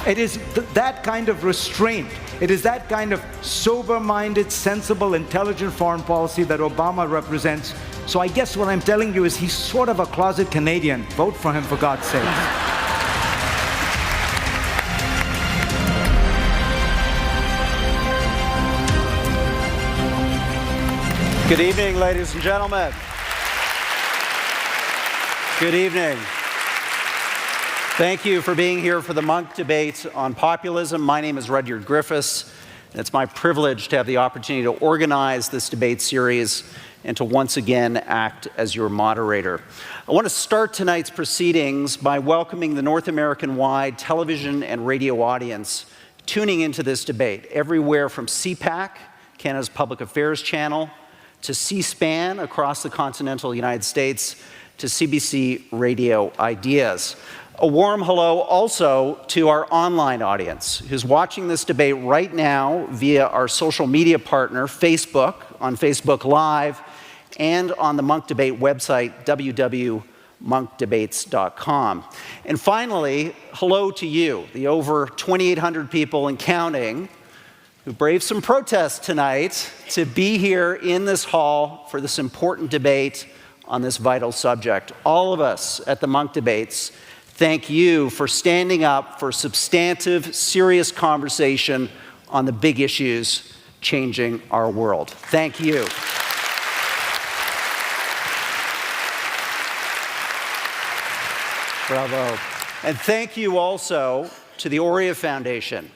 It is that kind of restraint. It is that kind of sober-minded, sensible, intelligent foreign policy that Obama represents. So I guess what I'm telling you is he's sort of a closet Canadian. Vote for him, for God's sake. Good evening, ladies and gentlemen. Good evening. Thank you for being here for the Munk Debate on Populism. My name is Rudyard Griffiths, and it's my privilege to have the opportunity to organize this debate series and to once again act as your moderator. I want to start tonight's proceedings by welcoming the North American-wide television and radio audience tuning into this debate, everywhere from CPAC, Canada's Public Affairs channel, to C-SPAN across the continental United States, to CBC Radio Ideas. A warm hello also to our online audience who's watching this debate right now via our social media partner, Facebook, on Facebook Live, and on the Munk Debate website, www.monkdebates.com. And finally, hello to you, the over 2,800 people and counting who braved some protests tonight to be here in this hall for this important debate on this vital subject. All of us at the Munk Debates thank you for standing up for substantive, serious conversation on the big issues changing our world. Thank you. Bravo. And thank you also to the Aurea Foundation,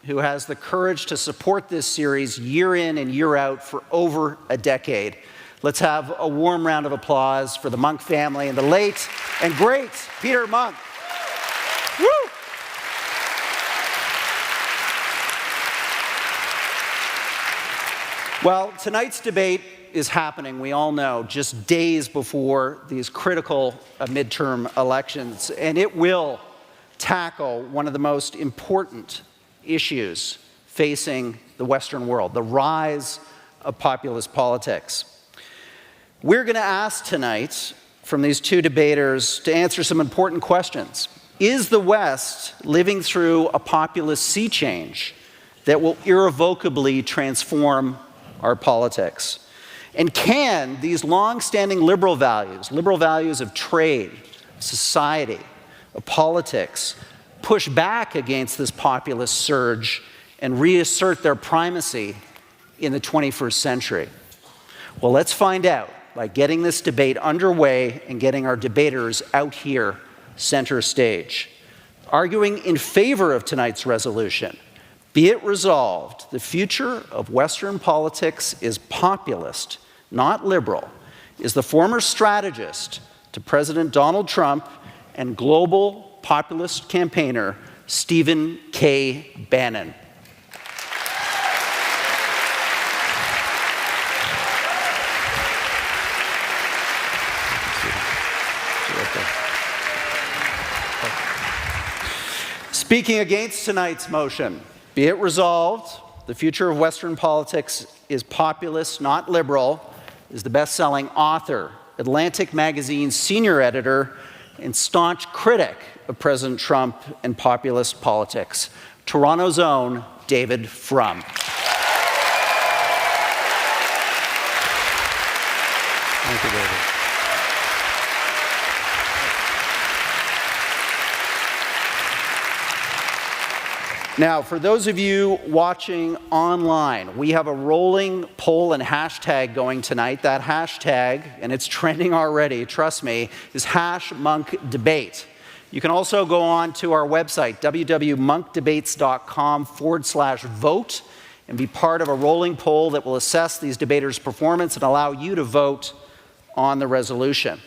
who has the courage to support this series year in and year out for over a decade. Let's have a warm round of applause for the Munk family and the late and great Peter Munk. Woo! Well, tonight's debate is happening, we all know, just days before these critical midterm elections, and it will tackle one of the most important issues facing the Western world, the rise of populist politics. We're going to ask tonight from these two debaters to answer some important questions. Is the West living through a populist sea change that will irrevocably transform our politics? And can these long-standing liberal values of trade, society, of politics, push back against this populist surge and reassert their primacy in the 21st century? Well, let's find out by getting this debate underway and getting our debaters out here center stage. Arguing in favor of tonight's resolution, be it resolved, the future of Western politics is populist, not liberal, is the former strategist to President Donald Trump and global populist campaigner Stephen K. Bannon. Speaking against tonight's motion, be it resolved, the future of Western politics is populist, not liberal, is the best-selling author, Atlantic Magazine's senior editor, and staunch critic of President Trump and populist politics, Toronto's own David Frum. Thank you, David. Now, for those of you watching online, we have a rolling poll and hashtag going tonight. That hashtag, and it's trending already, trust me, is #MunkDebate. You can also go on to our website, www.monkdebates.com/vote, and be part of a rolling poll that will assess these debaters' performance and allow you to vote on the resolution.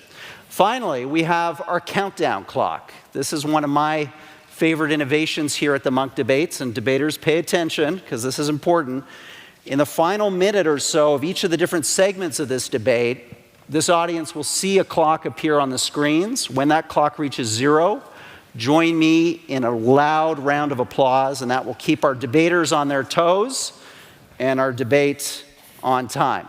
Finally, we have our countdown clock. This is one of my favorite innovations here at the Munk Debates, and debaters, pay attention because this is important. In the final minute or so of each of the different segments of this debate, this audience will see a clock appear on the screens. When that clock reaches 0, join me in a loud round of applause, and that will keep our debaters on their toes and our debate on time.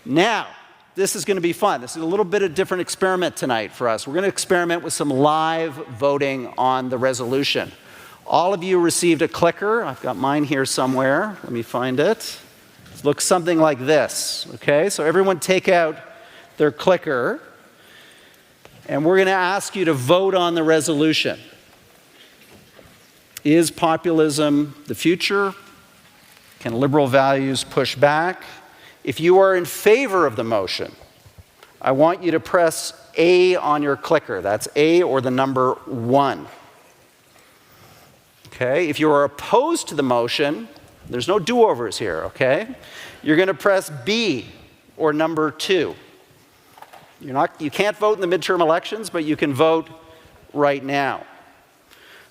Now, this is going to be fun. This is a little bit of a different experiment tonight for us. We're going to experiment with some live voting on the resolution. All of you received a clicker. I've got mine here somewhere. Let me find it. It looks something like this, okay? So everyone take out their clicker, and we're going to ask you to vote on the resolution. Is populism the future? Can liberal values push back? If you are in favor of the motion, I want you to press A on your clicker. That's A or the number 1. Okay, if you are opposed to the motion, there's no do-overs here, okay? You're going to press B or number 2. You can't vote in the midterm elections, but you can vote right now.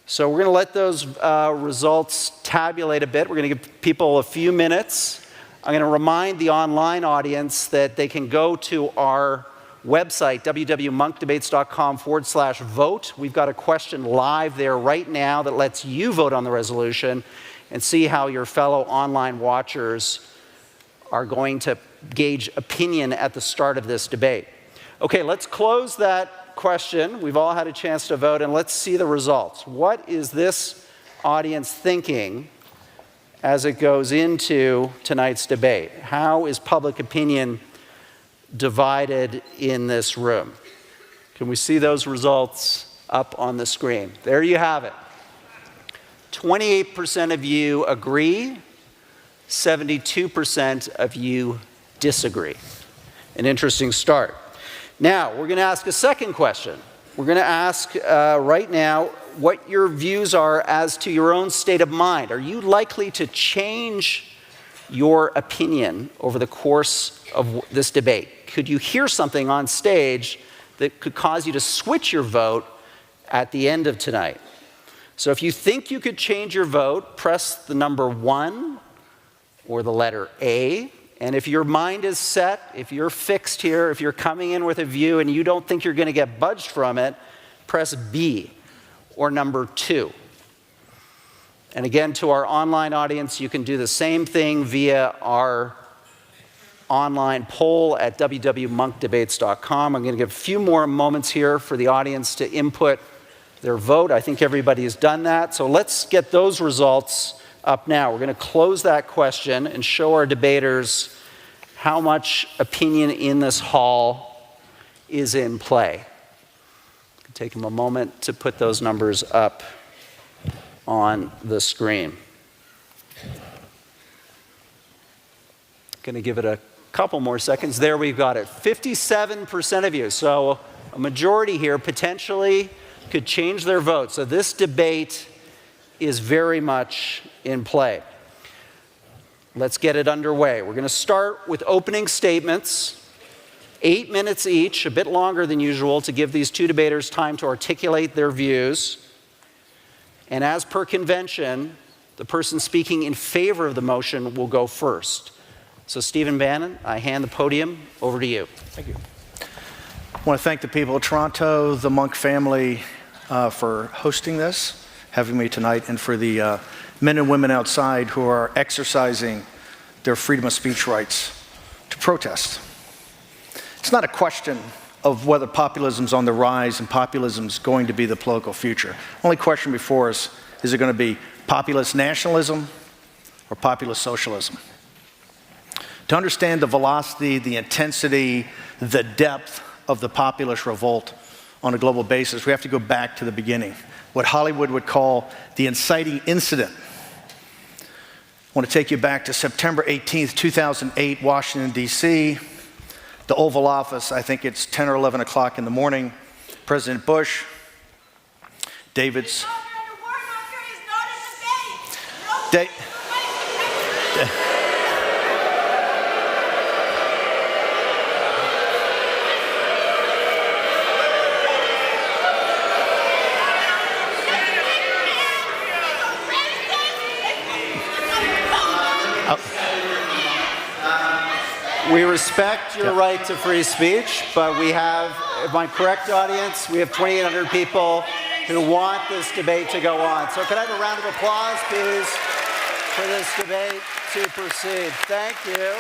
So we're going to let those results tabulate a bit. We're going to give people a few minutes. I'm going to remind the online audience that they can go to our website, www.monkdebates.com/vote. We've got a question live there right now that lets you vote on the resolution and see how your fellow online watchers are going to gauge opinion at the start of this debate. Okay, let's close that question. We've all had a chance to vote, and let's see the results. What is this audience thinking as it goes into tonight's debate? How is public opinion divided in this room? Can we see those results up on the screen? There you have it. 28% of you agree, 72% of you disagree. An interesting start. Now, we're going to ask a second question. We're going to ask right now what your views are as to your own state of mind. Are you likely to change your opinion over the course of this debate? Could you hear something on stage that could cause you to switch your vote at the end of tonight? So if you think you could change your vote, press the number 1 or the letter A. And if your mind is set, if you're fixed here, if you're coming in with a view and you don't think you're going to get budged from it, press B or number 2. And again, to our online audience, you can do the same thing via our online poll at www.monkdebates.com. I'm going to give a few more moments here for the audience to input their vote. I think everybody has done that. So let's get those results up now. We're going to close that question and show our debaters how much opinion in this hall is in play. Take them a moment to put those numbers up on the screen. Going to give it a couple more seconds. There we've got it. 57% of you. So a majority here potentially could change their vote. So this debate is very much in play. Let's get it underway. We're going to start with opening statements. 8 minutes each, a bit longer than usual, to give these two debaters time to articulate their views. And as per convention, the person speaking in favor of the motion will go first. So Stephen Bannon, I hand the podium over to you. Thank you. I want to thank the people of Toronto, the Monk family, for hosting this, having me tonight, and for the men and women outside who are exercising their freedom of speech rights to protest. It's not a question of whether populism's on the rise and populism's going to be the political future. Only question before us is it going to be populist nationalism or populist socialism? To understand the velocity, the intensity, the depth of the populist revolt on a global basis, we have to go back to the beginning, what Hollywood would call the inciting incident. I want to take you back to September 18th, 2008, Washington, D.C., the Oval Office. I think it's 10 or 11 o'clock in the morning. President Bush, David's... We respect your right to free speech, but we have, my correct audience, we have 2,800 people who want this debate to go on. So can I have a round of applause, please, for this debate to proceed? Thank you.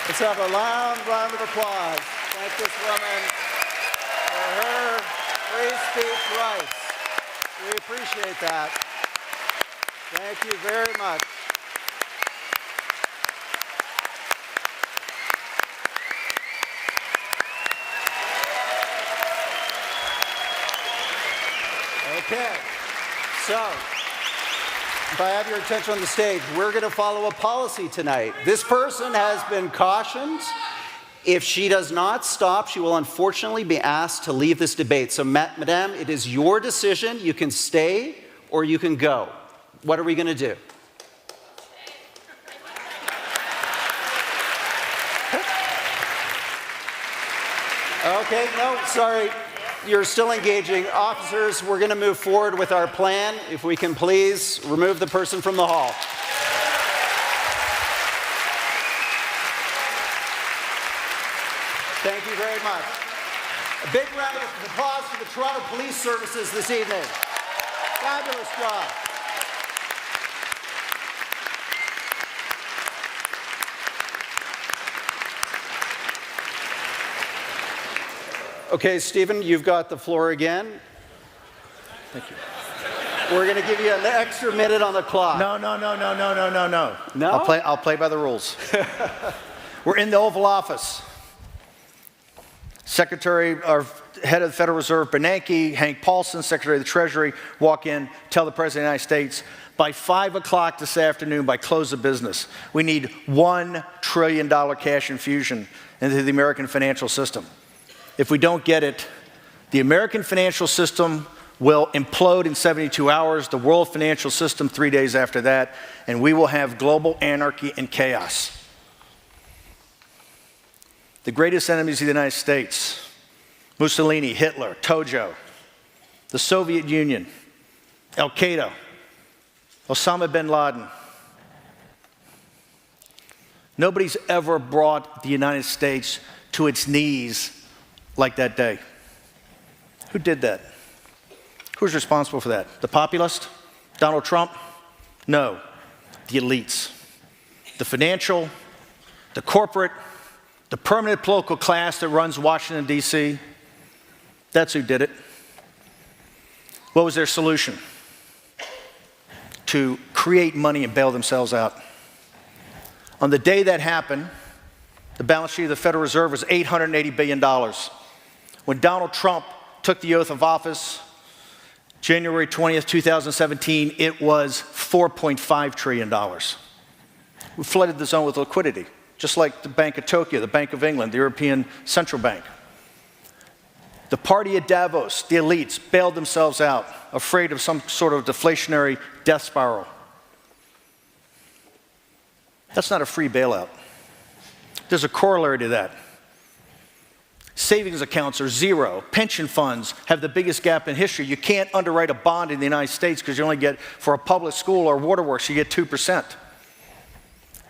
Let's have a loud round of applause. Thank this woman for her free speech rights. We appreciate that. Thank you very much. Okay, so if I have your attention on the stage, we're going to follow a policy tonight. This person has been cautioned. If she does not stop, she will unfortunately be asked to leave this debate. So, Madame, it is your decision. You can stay or you can go. What are we going to do? Okay, no, sorry. You're still engaging. Officers, we're going to move forward with our plan. If we can please remove the person from the hall. Thank you very much. A big round of applause for the Toronto Police Services this evening. Fabulous job. Okay, Stephen, you've got the floor again. Thank you. We're going to give you an extra minute on the clock. No. No? I'll play by the rules. We're in the Oval Office. Secretary or Head of the Federal Reserve Bernanke, Hank Paulson, Secretary of the Treasury, walk in, tell the President of the United States, by 5 o'clock this afternoon, by close of business, we need $1 trillion cash infusion into the American financial system. If we don't get it, the American financial system will implode in 72 hours, the world financial system 3 days after that, and we will have global anarchy and chaos. The greatest enemies of the United States, Mussolini, Hitler, Tojo, the Soviet Union, Al-Qaeda, Osama bin Laden. Nobody's ever brought the United States to its knees like that day. Who did that? Who's responsible for that? The populist? Donald Trump? No, the elites. The financial, the corporate, the permanent political class that runs Washington, D.C., that's who did it. What was their solution? To create money and bail themselves out. On the day that happened, the balance sheet of the Federal Reserve was $880 billion. When Donald Trump took the oath of office, January 20th, 2017, it was $4.5 trillion. We flooded the zone with liquidity, just like the Bank of Tokyo, the Bank of England, the European Central Bank. The party at Davos, the elites, bailed themselves out, afraid of some sort of deflationary death spiral. That's not a free bailout. There's a corollary to that. Savings accounts are zero. Pension funds have the biggest gap in history. You can't underwrite a bond in the United States because you only get, for a public school or waterworks, you get 2%.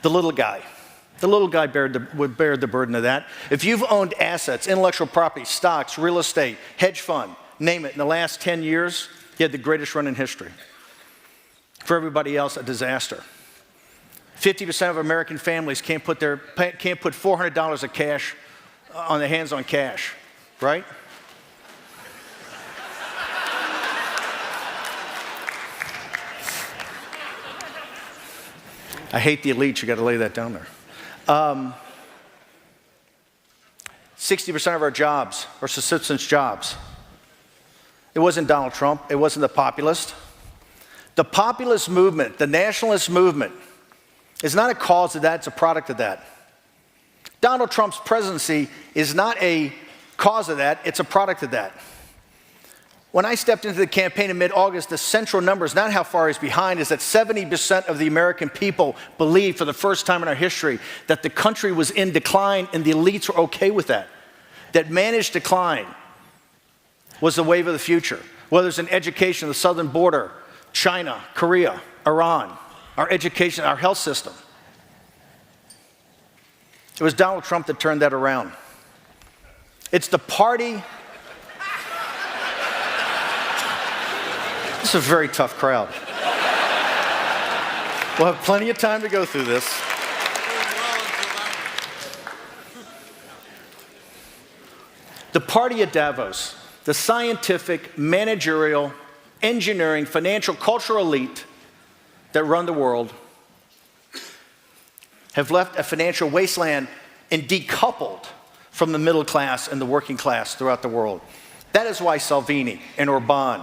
The little guy would bear the burden of that. If you've owned assets, intellectual property, stocks, real estate, hedge fund, name it, in the last 10 years, you had the greatest run in history. For everybody else, a disaster. 50% of American families can't put $400 of cash on their hands on cash, right? I hate the elites, you got to lay that down there. 60% of our jobs are subsistence jobs. It wasn't Donald Trump, it wasn't the populist. The populist movement, the nationalist movement, is not a cause of that, it's a product of that. Donald Trump's presidency is not a cause of that, it's a product of that. When I stepped into the campaign in mid-August, the central number is not how far he's behind, is that 70% of the American people believe for the first time in our history that the country was in decline and the elites were okay with that. That managed decline was the wave of the future. Whether it's in education, the southern border, China, Korea, Iran, our education, our health system. It was Donald Trump that turned that around. It's the party. This is a very tough crowd. We'll have plenty of time to go through this. party at Davos, the scientific, managerial, engineering, financial, cultural elite that run the world, have left a financial wasteland and decoupled from the middle class and the working class throughout the world. That is why Salvini and Orban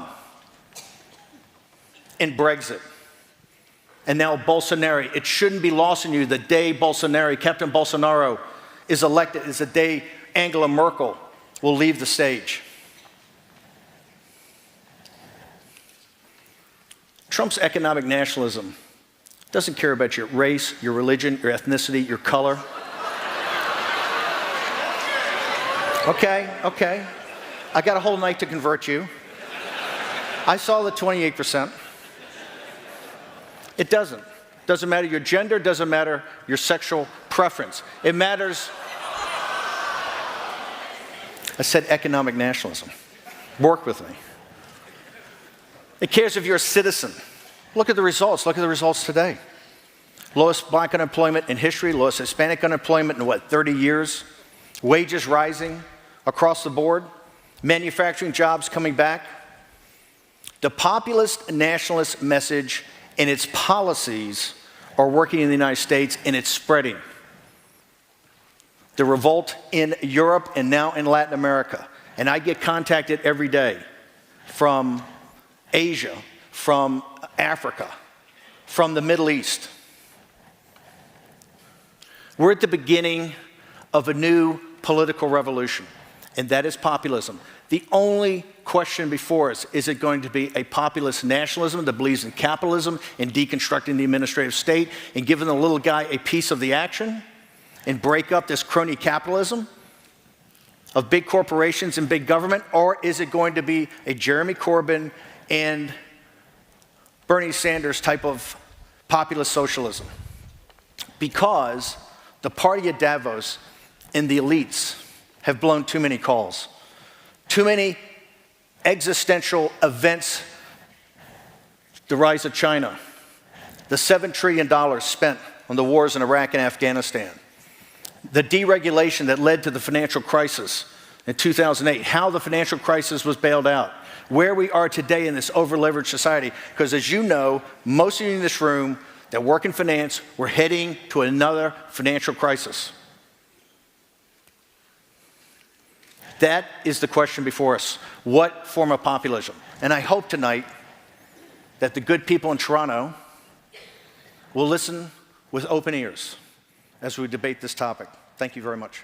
and Brexit and now Bolsonaro, it shouldn't be lost on you the day Captain Bolsonaro is elected is the day Angela Merkel will leave the stage. Trump's economic nationalism doesn't care about your race, your religion, your ethnicity, your color. Okay. I got a whole night to convert you. I saw the 28%. It doesn't. Doesn't matter your gender, doesn't matter your sexual preference. It matters. I said economic nationalism. Work with me. It cares if you're a citizen. Look at the results. Look at the results today. Lowest black unemployment in history, lowest Hispanic unemployment in 30 years. Wages rising across the board. Manufacturing jobs coming back. The populist nationalist message and its policies are working in the United States, and it's spreading. The revolt in Europe and now in Latin America. And I get contacted every day from Asia, from Africa, from the Middle East. We're at the beginning of a new political revolution, and that is populism. The only question before us, is it going to be a populist nationalism that believes in capitalism and deconstructing the administrative state and giving the little guy a piece of the action and break up this crony capitalism of big corporations and big government? Or is it going to be a Jeremy Corbyn and Bernie Sanders type of populist socialism? Because the party at Davos and the elites have blown too many calls. Too many existential events. The rise of China, the $7 trillion spent on the wars in Iraq and Afghanistan, the deregulation that led to the financial crisis in 2008, how the financial crisis was bailed out, where we are today in this over-leveraged society. Because as you know, most of you in this room that work in finance, we're heading to another financial crisis. That is the question before us. What form of populism? And I hope tonight that the good people in Toronto will listen with open ears as we debate this topic. Thank you very much.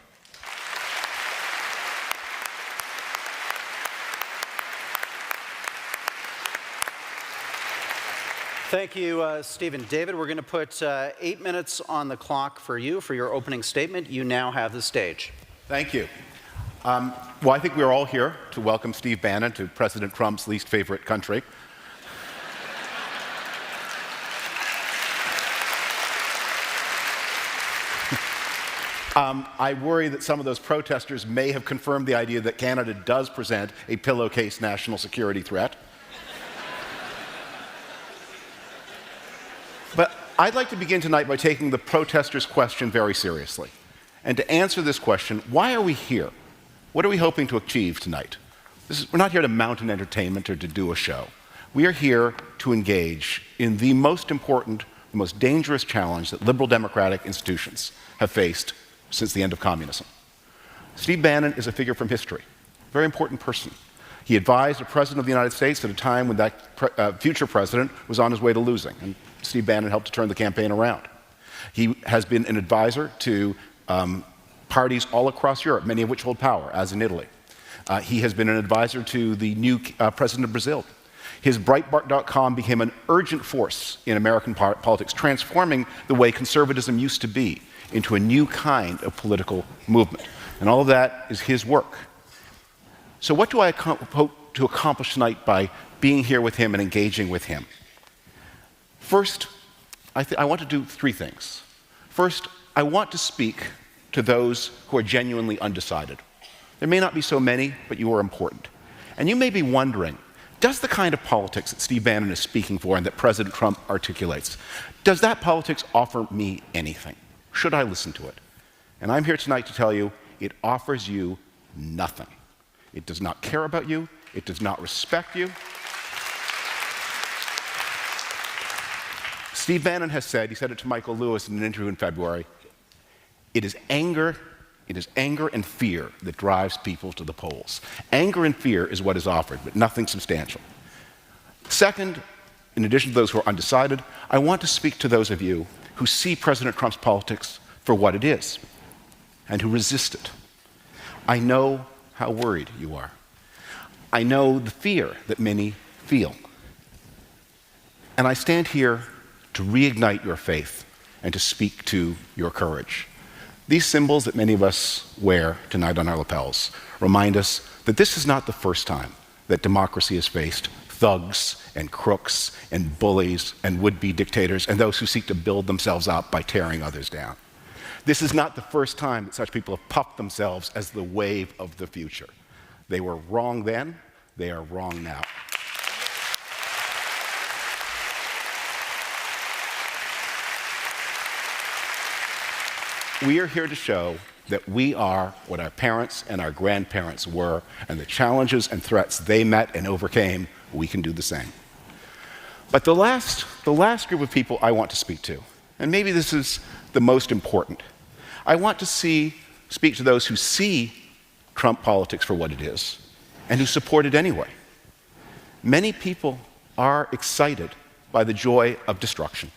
Thank you, Stephen. David, we're going to put 8 minutes on the clock for you for your opening statement. You now have the stage. Thank you. Well, I think we're all here to welcome Steve Bannon to President Trump's least favorite country. I worry that some of those protesters may have confirmed the idea that Canada does present a pillowcase national security threat. But I'd like to begin tonight by taking the protesters' question very seriously. And to answer this question, why are we here? What are we hoping to achieve tonight? We're not here to mount an entertainment or to do a show. We are here to engage in the most important, the most dangerous challenge that liberal democratic institutions have faced since the end of communism. Steve Bannon is a figure from history, a very important person. He advised the President of the United States at a time when that future president was on his way to losing, and Steve Bannon helped to turn the campaign around. He has been an advisor to parties all across Europe, many of which hold power, as in Italy. He has been an advisor to the new president of Brazil. His Breitbart.com became an urgent force in American politics, transforming the way conservatism used to be into a new kind of political movement. And all of that is his work. So what do I hope to accomplish tonight by being here with him and engaging with him? First, I want to do three things. First, I want to speak to those who are genuinely undecided. There may not be so many, but you are important. And you may be wondering, does the kind of politics that Steve Bannon is speaking for and that President Trump articulates, does that politics offer me anything? Should I listen to it? And I'm here tonight to tell you, it offers you nothing. It does not care about you. It does not respect you. Steve Bannon has said, he said it to Michael Lewis in an interview in February, it is anger and fear that drives people to the polls. Anger and fear is what is offered, but nothing substantial. Second, in addition to those who are undecided, I want to speak to those of you who see President Trump's politics for what it is and who resist it. I know how worried you are. I know the fear that many feel. And I stand here to reignite your faith and to speak to your courage. These symbols that many of us wear tonight on our lapels remind us that this is not the first time that democracy has faced thugs and crooks and bullies and would-be dictators and those who seek to build themselves up by tearing others down. This is not the first time that such people have puffed themselves as the wave of the future. They were wrong then, they are wrong now. We are here to show that we are what our parents and our grandparents were, and the challenges and threats they met and overcame, we can do the same. But the last group of people I want to speak to, and maybe this is the most important, I want to speak to those who see Trump politics for what it is and who support it anyway. Many people are excited by the joy of destruction,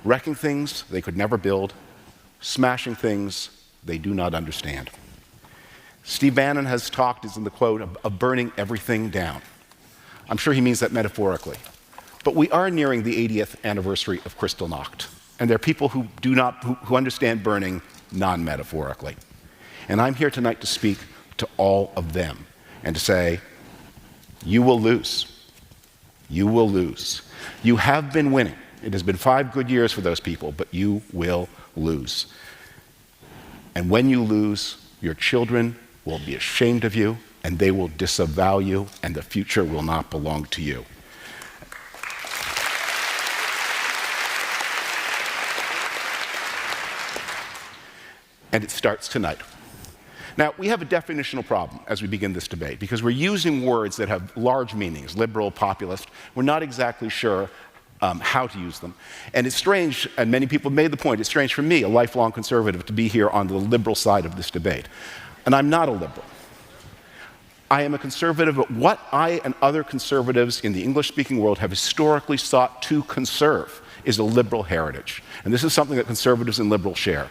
wrecking things they could never build, smashing things they do not understand. Steve Bannon has talked, is in the quote, of burning everything down. I'm sure he means that metaphorically. But we are nearing the 80th anniversary of Kristallnacht, and there are people who understand burning non-metaphorically. And I'm here tonight to speak to all of them and to say, you will lose. You will lose. You have been winning. It has been 5 good years for those people, but you will lose. And when you lose, your children will be ashamed of you, and they will disavow you, and the future will not belong to you. And it starts tonight. Now, we have a definitional problem as we begin this debate, because we're using words that have large meanings, liberal, populist. We're not exactly sure how to use them. And it's strange, and many people have made the point, it's strange for me, a lifelong conservative, to be here on the liberal side of this debate. And I'm not a liberal. I am a conservative, but what I and other conservatives in the English-speaking world have historically sought to conserve is a liberal heritage. And this is something that conservatives and liberals share.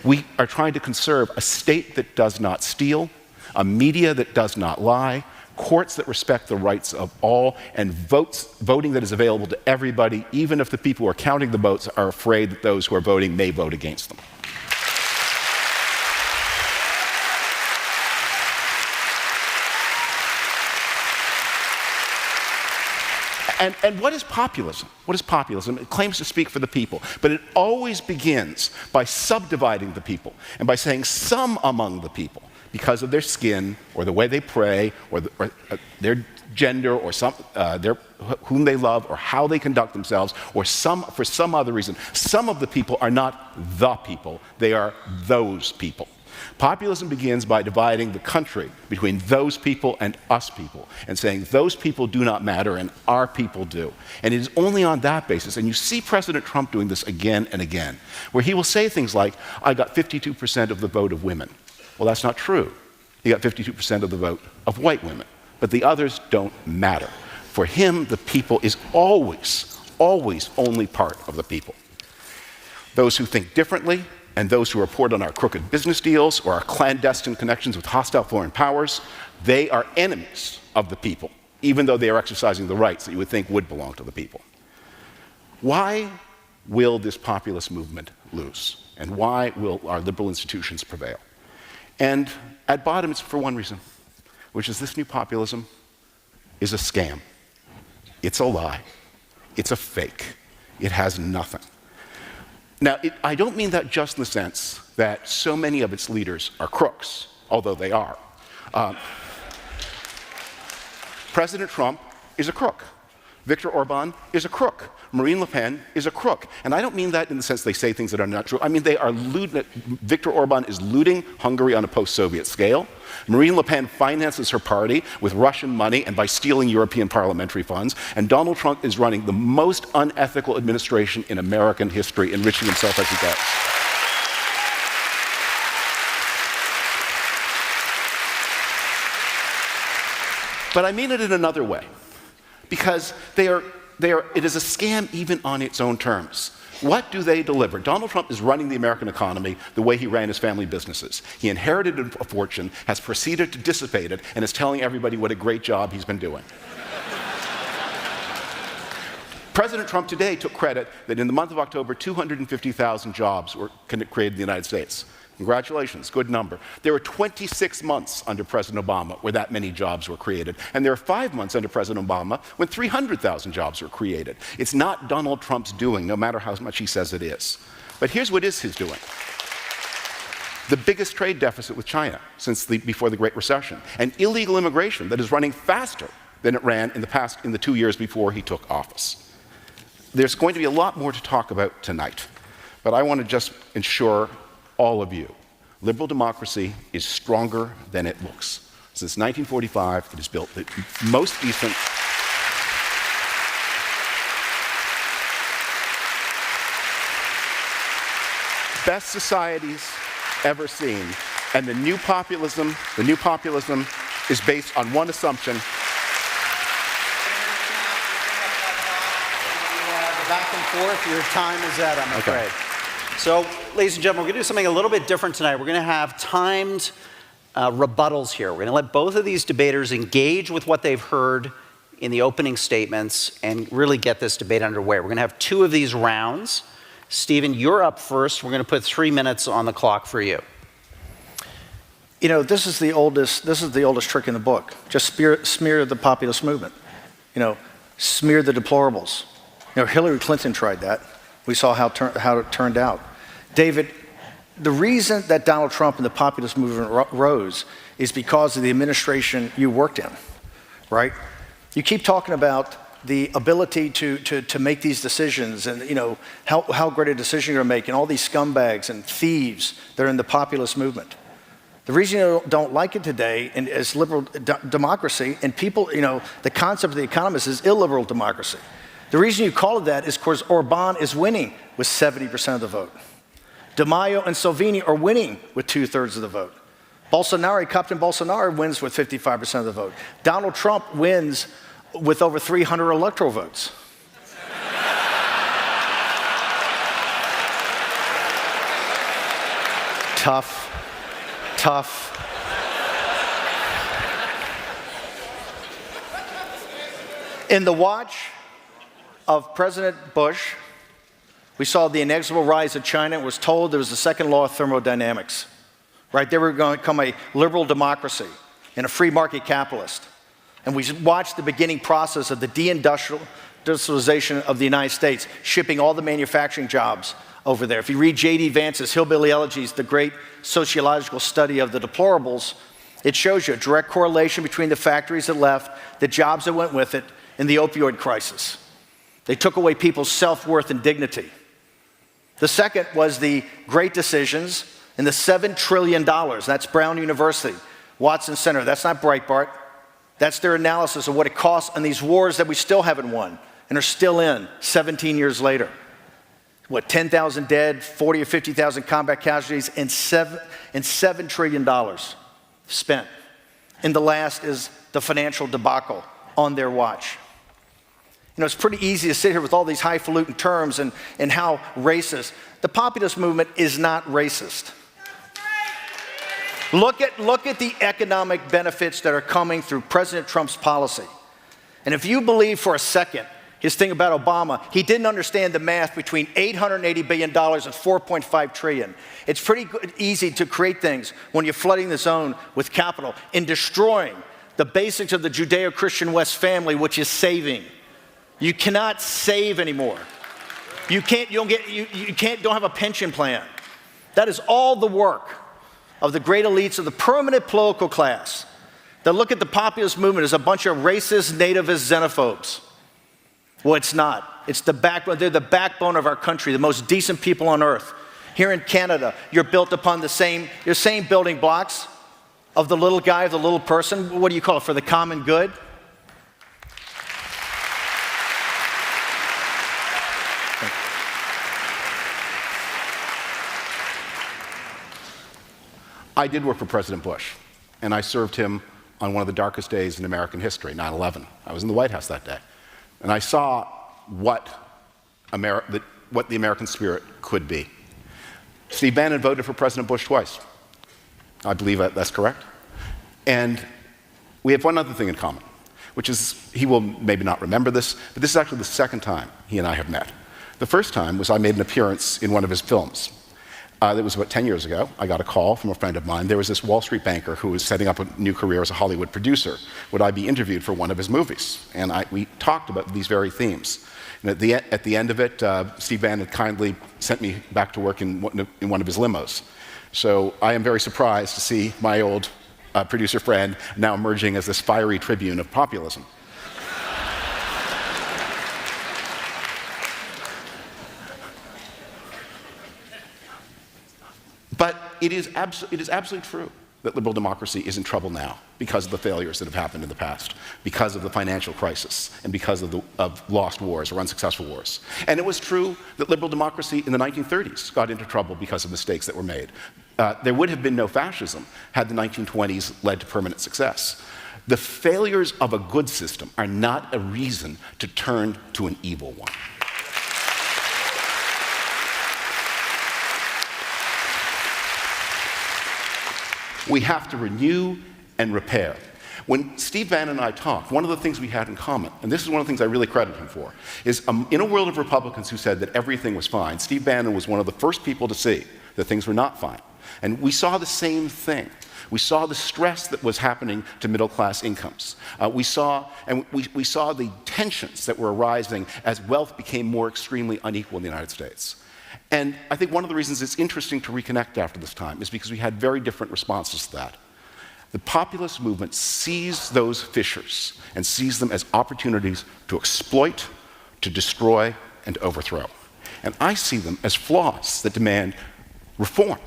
We are trying to conserve a state that does not steal, a media that does not lie, courts that respect the rights of all, and voting that is available to everybody, even if the people who are counting the votes are afraid that those who are voting may vote against them. And what is populism? What is populism? It claims to speak for the people, but it always begins by subdividing the people and by saying some among the people, because of their skin or the way they pray or their gender or whom they love or how they conduct themselves or for some other reason, some of the people are not the people, they are those people. Populism begins by dividing the country between those people and us people and saying those people do not matter and our people do. And it is only on that basis, and you see President Trump doing this again and again, where he will say things like, I got 52% of the vote of women. Well, that's not true. He got 52% of the vote of white women, but the others don't matter. For him, the people is always, always only part of the people. Those who think differently, and those who report on our crooked business deals or our clandestine connections with hostile foreign powers, they are enemies of the people, even though they are exercising the rights that you would think would belong to the people. Why will this populist movement lose? And why will our liberal institutions prevail? And at bottom, it's for one reason, which is this new populism is a scam. It's a lie. It's a fake. It has nothing. Now, I don't mean that just in the sense that so many of its leaders are crooks, although they are. President Trump is a crook. Viktor Orban is a crook. Marine Le Pen is a crook. And I don't mean that in the sense they say things that are not true. I mean they are Viktor Orban is looting Hungary on a post-Soviet scale. Marine Le Pen finances her party with Russian money and by stealing European parliamentary funds. And Donald Trump is running the most unethical administration in American history, enriching himself as he goes. But I mean it in another way. Because it is a scam even on its own terms. What do they deliver? Donald Trump is running the American economy the way he ran his family businesses. He inherited a fortune, has proceeded to dissipate it, and is telling everybody what a great job he's been doing. President Trump today took credit that in the month of October, 250,000 jobs were created in the United States. Congratulations, good number. There were 26 months under President Obama where that many jobs were created. And there are 5 months under President Obama when 300,000 jobs were created. It's not Donald Trump's doing, no matter how much he says it is. But here's what is his doing. The biggest trade deficit with China since before the Great Recession. And illegal immigration that is running faster than it ran in the 2 years before he took office. There's going to be a lot more to talk about tonight. But I want to just ensure all of you, liberal democracy is stronger than it looks. Since 1945, it has built the most decent, best societies ever seen. And the new populism is based on one assumption. Back and forth, your time is at, I'm afraid. So, ladies and gentlemen, we're going to do something a little bit different tonight. We're going to have timed rebuttals here. We're going to let both of these debaters engage with what they've heard in the opening statements and really get this debate underway. We're going to have 2 of these rounds. Stephen, you're up first. We're going to put 3 minutes on the clock for you. You know, this is the oldest trick in the book. Just smear the populist movement. You know, smear the deplorables. You know, Hillary Clinton tried that. We saw how it turned out. David, the reason that Donald Trump and the populist movement rose is because of the administration you worked in, right? You keep talking about the ability to make these decisions and, you know, how great a decision you're making, all these scumbags and thieves that are in the populist movement. The reason you don't like it today is liberal democracy, and people, you know, the concept of the economists is illiberal democracy. The reason you call it that is because Orban is winning with 70% of the vote. Di Maio and Salvini are winning with 2/3 of the vote. Captain Bolsonaro wins with 55% of the vote. Donald Trump wins with over 300 electoral votes. Tough. In the watch of President Bush, we saw the inexorable rise of China and was told there was the second law of thermodynamics. Right? They were going to become a liberal democracy and a free market capitalist. And we watched the beginning process of the deindustrialization of the United States, shipping all the manufacturing jobs over there. If you read J.D. Vance's Hillbilly Elegies, the great sociological study of the deplorables, it shows you a direct correlation between the factories that left, the jobs that went with it, and the opioid crisis. They took away people's self-worth and dignity. The second was the great decisions and the $7 trillion. That's Brown University, Watson Center. That's not Breitbart. That's their analysis of what it costs on these wars that we still haven't won and are still in 17 years later. What, 10,000 dead, 40 or 50,000 combat casualties, and $7 trillion spent. And the last is the financial debacle on their watch. You know, it's pretty easy to sit here with all these highfalutin terms and how racist. The populist movement is not racist. Look at the economic benefits that are coming through President Trump's policy. And if you believe for a second his thing about Obama, he didn't understand the math between $880 billion and $4.5 trillion. It's pretty easy to create things when you're flooding the zone with capital and destroying the basics of the Judeo-Christian West family, which is saving. You cannot save anymore. You don't have a pension plan. That is all the work of the great elites of the permanent political class that look at the populist movement as a bunch of racist, nativist xenophobes. Well, it's not. It's the backbone. They're the backbone of our country, the most decent people on earth. Here in Canada, you're built upon the same building blocks of the little guy, of the little person. What do you call it? For the common good? I did work for President Bush, and I served him on one of the darkest days in American history, 9/11. I was in the White House that day, and I saw what the American spirit could be. Steve Bannon voted for President Bush twice. I believe that's correct. And we have one other thing in common, which is, he will maybe not remember this, but this is actually the second time he and I have met. The first time was I made an appearance in one of his films. That was about 10 years ago. I got a call from a friend of mine. There was this Wall Street banker who was setting up a new career as a Hollywood producer. Would I be interviewed for one of his movies? And we talked about these very themes. And at the end of it, Steve Bannon kindly sent me back to work in one of his limos. So I am very surprised to see my old producer friend now emerging as this fiery tribune of populism. But it is absolutely true that liberal democracy is in trouble now because of the failures that have happened in the past, because of the financial crisis, and because of lost wars or unsuccessful wars. And it was true that liberal democracy in the 1930s got into trouble because of mistakes that were made. There would have been no fascism had the 1920s led to permanent success. The failures of a good system are not a reason to turn to an evil one. We have to renew and repair. When Steve Bannon and I talked, one of the things we had in common, and this is one of the things I really credit him for, is in a world of Republicans who said that everything was fine, Steve Bannon was one of the first people to see that things were not fine. And we saw the same thing. We saw the stress that was happening to middle-class incomes. We saw the tensions that were arising as wealth became more extremely unequal in the United States. And I think one of the reasons it's interesting to reconnect after this time is because we had very different responses to that. The populist movement sees those fissures and sees them as opportunities to exploit, to destroy, and to overthrow. And I see them as flaws that demand reform,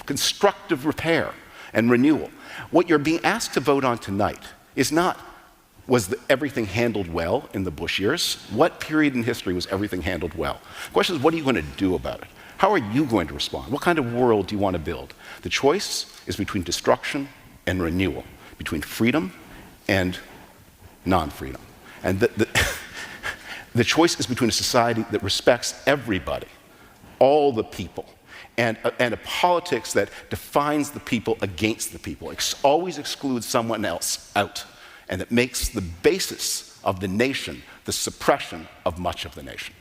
constructive repair, and renewal. What you're being asked to vote on tonight is not, was everything handled well in the Bush years? What period in history was everything handled well? The question is, what are you going to do about it? How are you going to respond? What kind of world do you want to build? The choice is between destruction and renewal, between freedom and non-freedom. And the choice is between a society that respects everybody, all the people, and a politics that defines the people against the people, always excludes someone else out, and that makes the basis of the nation the suppression of much of the nation.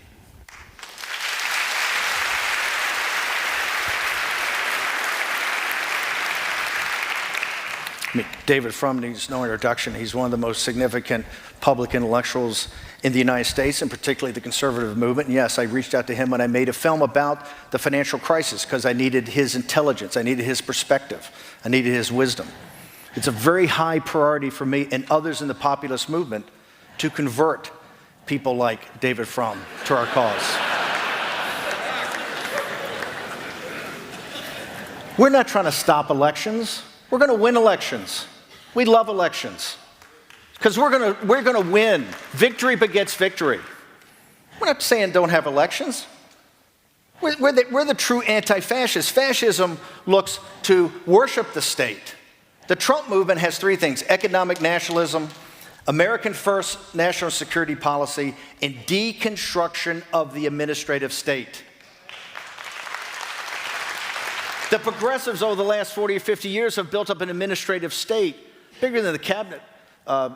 David Frum needs no introduction. He's one of the most significant public intellectuals in the United States, and particularly the conservative movement. And yes, I reached out to him when I made a film about the financial crisis because I needed his intelligence, I needed his perspective, I needed his wisdom. It's a very high priority for me and others in the populist movement to convert people like David Frum to our cause. We're not trying to stop elections. We're going to win elections. We love elections because we're going to win. Victory begets victory. We're not saying don't have elections. We're the true anti-fascists. Fascism looks to worship the state. The Trump movement has three things: economic nationalism, American first national security policy, and deconstruction of the administrative state. The progressives over the last 40 or 50 years have built up an administrative state bigger than the cabinet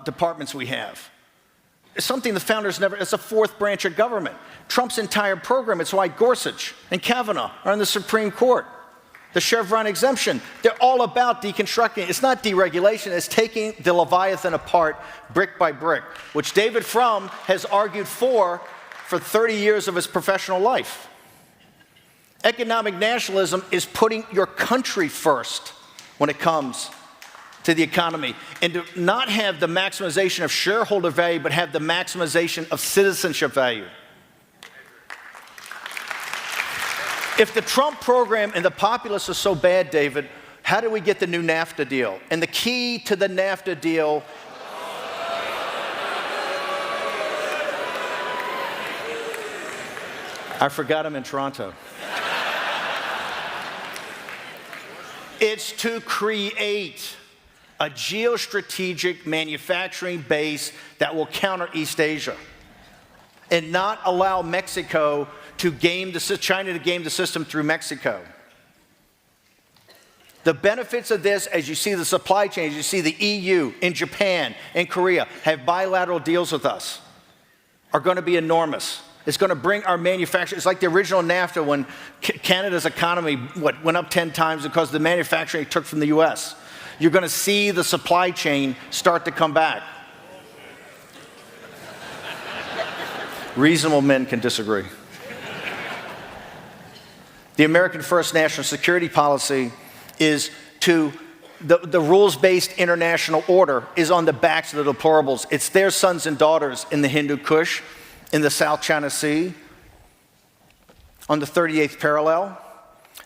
departments we have. It's something the founders never, it's a fourth branch of government. Trump's entire program, it's why Gorsuch and Kavanaugh are in the Supreme Court. The Chevron exemption, they're all about deconstructing. It's not deregulation, it's taking the Leviathan apart brick by brick, which David Frum has argued for 30 years of his professional life. Economic nationalism is putting your country first when it comes to the economy, and to not have the maximization of shareholder value, but have the maximization of citizenship value. If the Trump program and the populists are so bad, David, how do we get the new NAFTA deal? And the key to the NAFTA deal I forgot I'm in Toronto. It's to create a geostrategic manufacturing base that will counter East Asia and not allow Mexico to China to game the system through Mexico. The benefits of this, as you see the supply chains, you see the EU and Japan and Korea have bilateral deals with us, are going to be enormous. It's going to bring our manufacturing. It's like the original NAFTA when Canada's economy went up 10 times because the manufacturing it took from the US. You're going to see the supply chain start to come back. Reasonable men can disagree. The American First national security policy is to the rules-based international order is on the backs of the deplorables. It's their sons and daughters in the Hindu Kush, in the South China Sea, on the 38th parallel.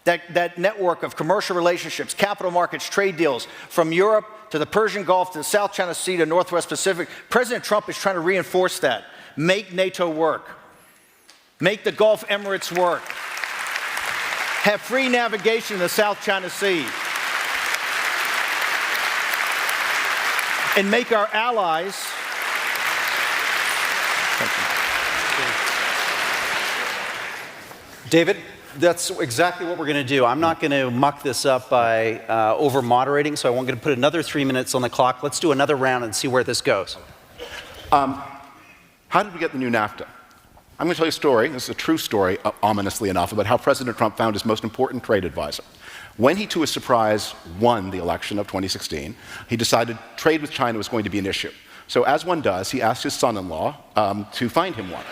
That network of commercial relationships, capital markets, trade deals, from Europe to the Persian Gulf to the South China Sea to Northwest Pacific, President Trump is trying to reinforce that. Make NATO work. Make the Gulf Emirates work. Have free navigation in the South China Sea. And make our allies David, that's exactly what we're going to do. I'm not going to muck this up by over-moderating, so I'm going to put another 3 minutes on the clock. Let's do another round and see where this goes. How did we get the new NAFTA? I'm going to tell you a story. This is a true story, ominously enough, about how President Trump found his most important trade advisor. When he, to his surprise, won the election of 2016, he decided trade with China was going to be an issue. So as one does, he asked his son-in-law to find him one.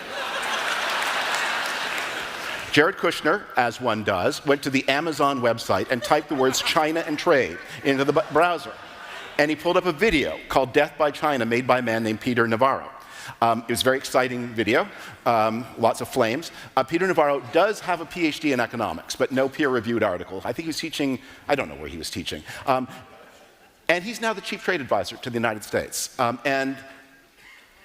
Jared Kushner, as one does, went to the Amazon website and typed the words China and trade into the browser. And he pulled up a video called Death by China, made by a man named Peter Navarro. It was a very exciting video, lots of flames. Peter Navarro does have a PhD in economics, but no peer-reviewed article. I think he was teaching, I don't know where he was teaching. And he's now the chief trade advisor to the United States. And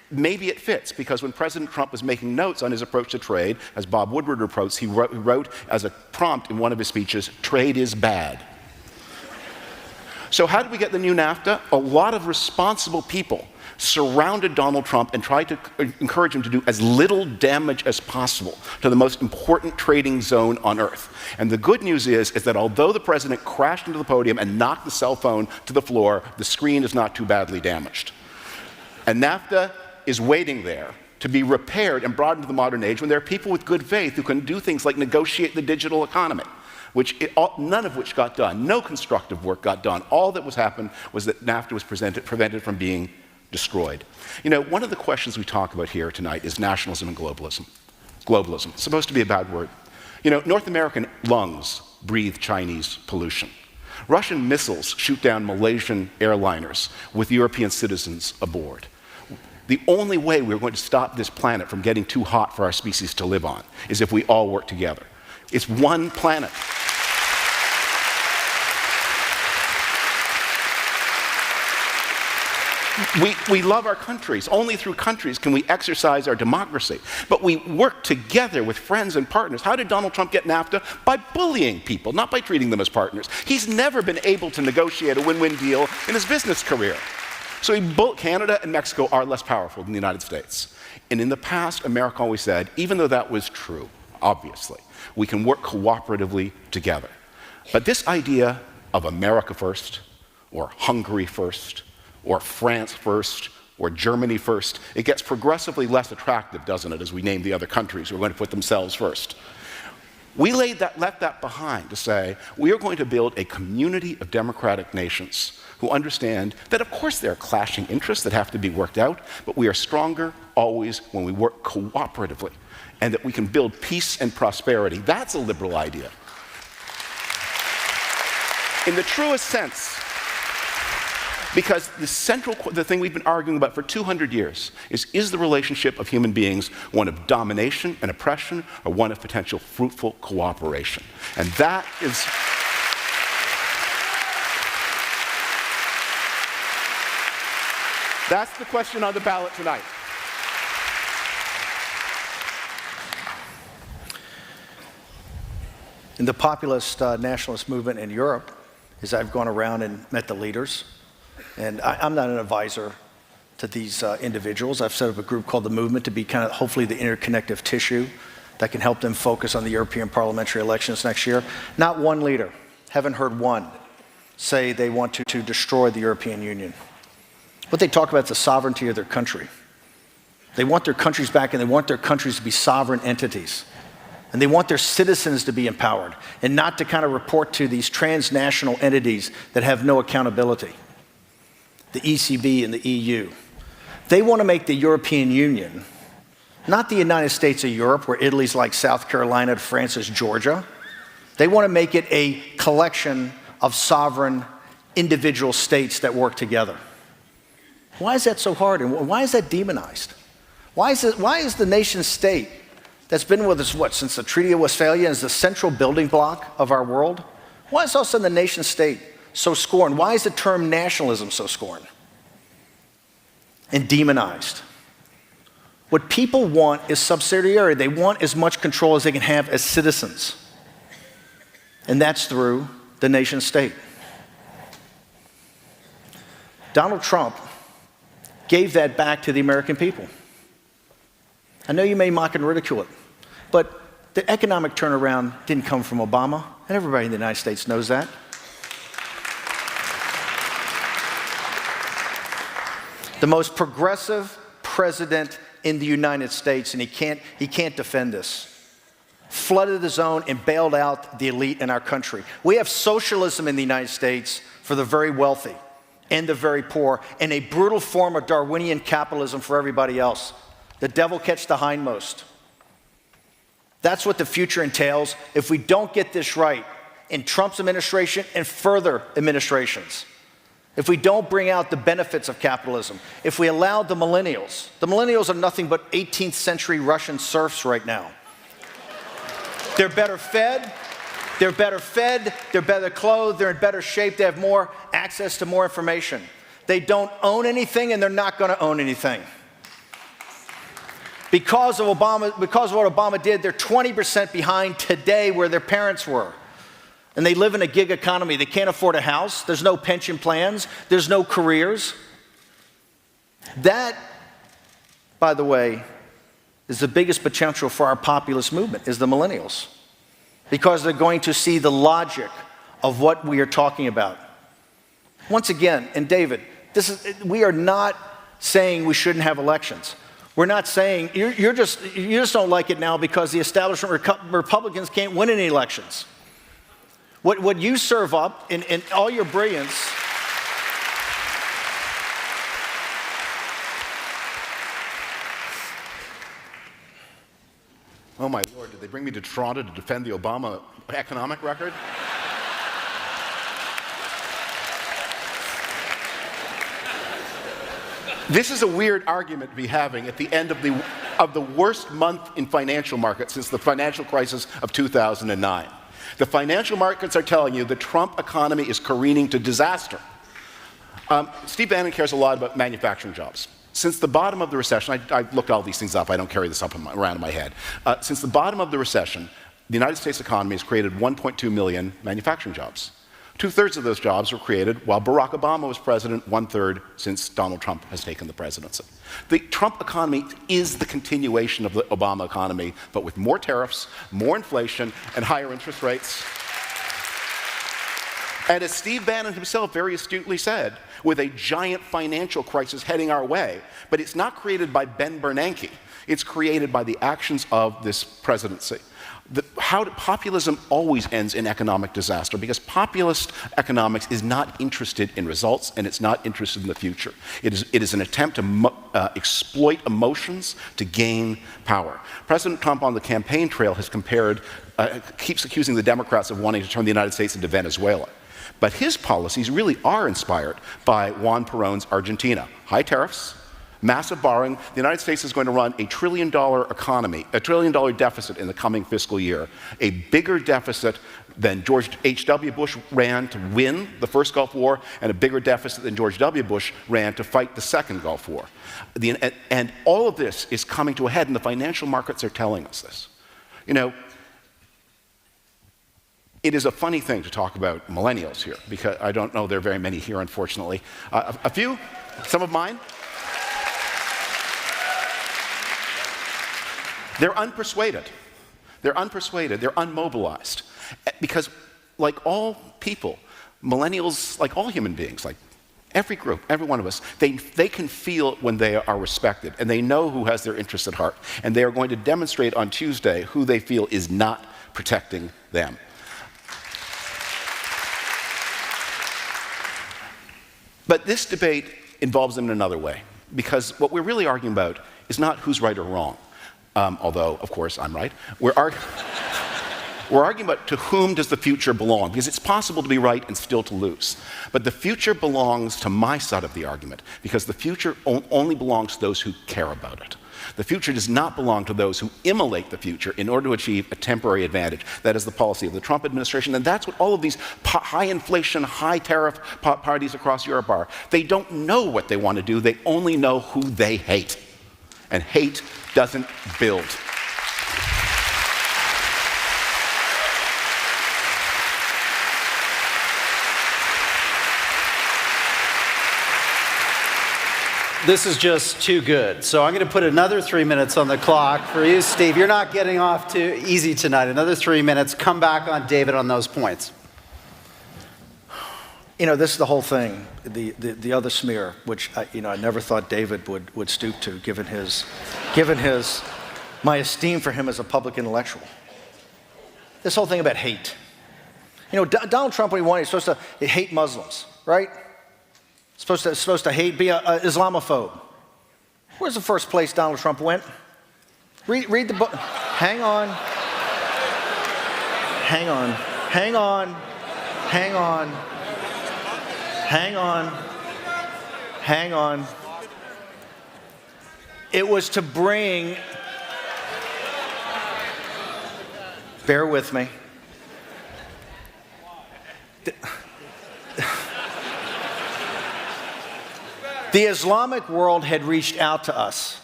maybe it fits, because when President Trump was making notes on his approach to trade, as Bob Woodward reports, he wrote as a prompt in one of his speeches, "Trade is bad." So how did we get the new NAFTA? A lot of responsible people surrounded Donald Trump and tried to encourage him to do as little damage as possible to the most important trading zone on earth. And the good news is that although the president crashed into the podium and knocked the cell phone to the floor, the screen is not too badly damaged. And NAFTA is waiting there to be repaired and brought into the modern age when there are people with good faith who can do things like negotiate the digital economy, none of which got done. No constructive work got done. All that was happened was that NAFTA was prevented from being destroyed. You know, one of the questions we talk about here tonight is nationalism and globalism. Globalism, it's supposed to be a bad word. You know, North American lungs breathe Chinese pollution. Russian missiles shoot down Malaysian airliners with European citizens aboard. The only way we're going to stop this planet from getting too hot for our species to live on is if we all work together. It's one planet. We love our countries. Only through countries can we exercise our democracy. But we work together with friends and partners. How did Donald Trump get NAFTA? By bullying people, not by treating them as partners. He's never been able to negotiate a win-win deal in his business career. So Canada and Mexico are less powerful than the United States. And in the past, America always said, even though that was true, obviously, we can work cooperatively together. But this idea of America first, or Hungary first, or France first, or Germany first, it gets progressively less attractive, doesn't it, as we name the other countries who are going to put themselves first. We left that behind to say, we are going to build a community of democratic nations who understand that, of course, there are clashing interests that have to be worked out, but we are stronger always when we work cooperatively, and that we can build peace and prosperity. That's a liberal idea. In the truest sense, Because the thing we've been arguing about for 200 years is the relationship of human beings one of domination and oppression or one of potential fruitful cooperation? And that's the question on the ballot tonight. In the populist nationalist movement in Europe, as I've gone around and met the leaders, and I'm not an advisor to these individuals. I've set up a group called the Movement to be kind of hopefully the interconnective tissue that can help them focus on the European parliamentary elections next year. Not one leader, haven't heard one, say they want to destroy the European Union. What they talk about is the sovereignty of their country. They want their countries back, and they want their countries to be sovereign entities. And they want their citizens to be empowered and not to kind of report to these transnational entities that have no accountability. The ECB and the EU. They want to make the European Union, not the United States of Europe, where Italy's like South Carolina and France is Georgia. They want to make it a collection of sovereign individual states that work together. Why is that so hard, and why is that demonized? Why is the nation state that's been with us, since the Treaty of Westphalia, is the central building block of our world? Why is all of a sudden the nation state so scorned? Why is the term nationalism so scorned and demonized? What people want is subsidiarity. They want as much control as they can have as citizens. And that's through the nation state. Donald Trump gave that back to the American people. I know you may mock and ridicule it, but the economic turnaround didn't come from Obama, and everybody in the United States knows that. The most progressive president in the United States, and he can't defend this, flooded the zone and bailed out the elite in our country. We have socialism in the United States for the very wealthy and the very poor, and a brutal form of Darwinian capitalism for everybody else. The devil catch the hindmost. That's what the future entails if we don't get this right in Trump's administration and further administrations. If we don't bring out the benefits of capitalism, if we allow the millennials are nothing but 18th century Russian serfs right now. They're better fed, they're better clothed, they're in better shape, they have more access to more information. They don't own anything, and they're not going to own anything. Because of what Obama did, they're 20% behind today where their parents were. And they live in a gig economy. They can't afford a house. There's no pension plans. There's no careers. That, by the way, is the biggest potential for our populist movement, is the millennials. Because they're going to see the logic of what we are talking about. Once again, and David, we are not saying we shouldn't have elections. We're not saying, you just don't like it now because the establishment Republicans can't win any elections. What you serve up in all your brilliance Oh my Lord, did they bring me to Toronto to defend the Obama economic record? This is a weird argument to be having at the end of the worst month in financial markets since the financial crisis of 2009. The financial markets are telling you the Trump economy is careening to disaster. Steve Bannon cares a lot about manufacturing jobs. Since the bottom of the recession, I looked all these things up, I don't carry this up around in my head. Since the bottom of the recession, the United States economy has created 1.2 million manufacturing jobs. 2/3 of those jobs were created while Barack Obama was president, 1/3 since Donald Trump has taken the presidency. The Trump economy is the continuation of the Obama economy, but with more tariffs, more inflation, and higher interest rates. And as Steve Bannon himself very astutely said, with a giant financial crisis heading our way, but it's not created by Ben Bernanke, it's created by the actions of this presidency. Populism always ends in economic disaster because populist economics is not interested in results and it's not interested in the future. It is an attempt to exploit emotions to gain power. President Trump on the campaign trail has keeps accusing the Democrats of wanting to turn the United States into Venezuela. But his policies really are inspired by Juan Perón's Argentina. High tariffs, massive borrowing. The United States is going to run $1 trillion economy, $1 trillion deficit in the coming fiscal year, a bigger deficit than George H.W. Bush ran to win the first Gulf War, and a bigger deficit than George W. Bush ran to fight the second Gulf War. And all of this is coming to a head, and the financial markets are telling us this. You know, it is a funny thing to talk about millennials here, because I don't know there are very many here, unfortunately. A few, some of mine. They're unpersuaded. They're unpersuaded. They're unmobilized. Because like all people, millennials, like all human beings, like every group, every one of us, they can feel when they are respected, and they know who has their interests at heart. And they are going to demonstrate on Tuesday who they feel is not protecting them. But this debate involves them in another way, because what we're really arguing about is not who's right or wrong. Although, of course, I'm right. We're arguing about to whom does the future belong, because it's possible to be right and still to lose. But the future belongs to my side of the argument, because the future only belongs to those who care about it. The future does not belong to those who immolate the future in order to achieve a temporary advantage. That is the policy of the Trump administration, and that's what all of these high inflation, high tariff parties across Europe are. They don't know what they want to do, they only know who they hate. And hate doesn't build. This is just too good. So I'm going to put another 3 minutes on the clock for you, Steve. You're not getting off too easy tonight. Another 3 minutes. Come back on David on those points. You know, this is the whole thing, the other smear, which I never thought David would stoop to, given my esteem for him as a public intellectual. This whole thing about hate. You know, Donald Trump, when he won, he's supposed to hate Muslims, right? Supposed to hate, be an Islamophobe. Where's the first place Donald Trump went? Read the book. Hang on. Hang on. Hang on. Hang on. Hang on. Hang on. It was to bring, bear with me. The Islamic world had reached out to us.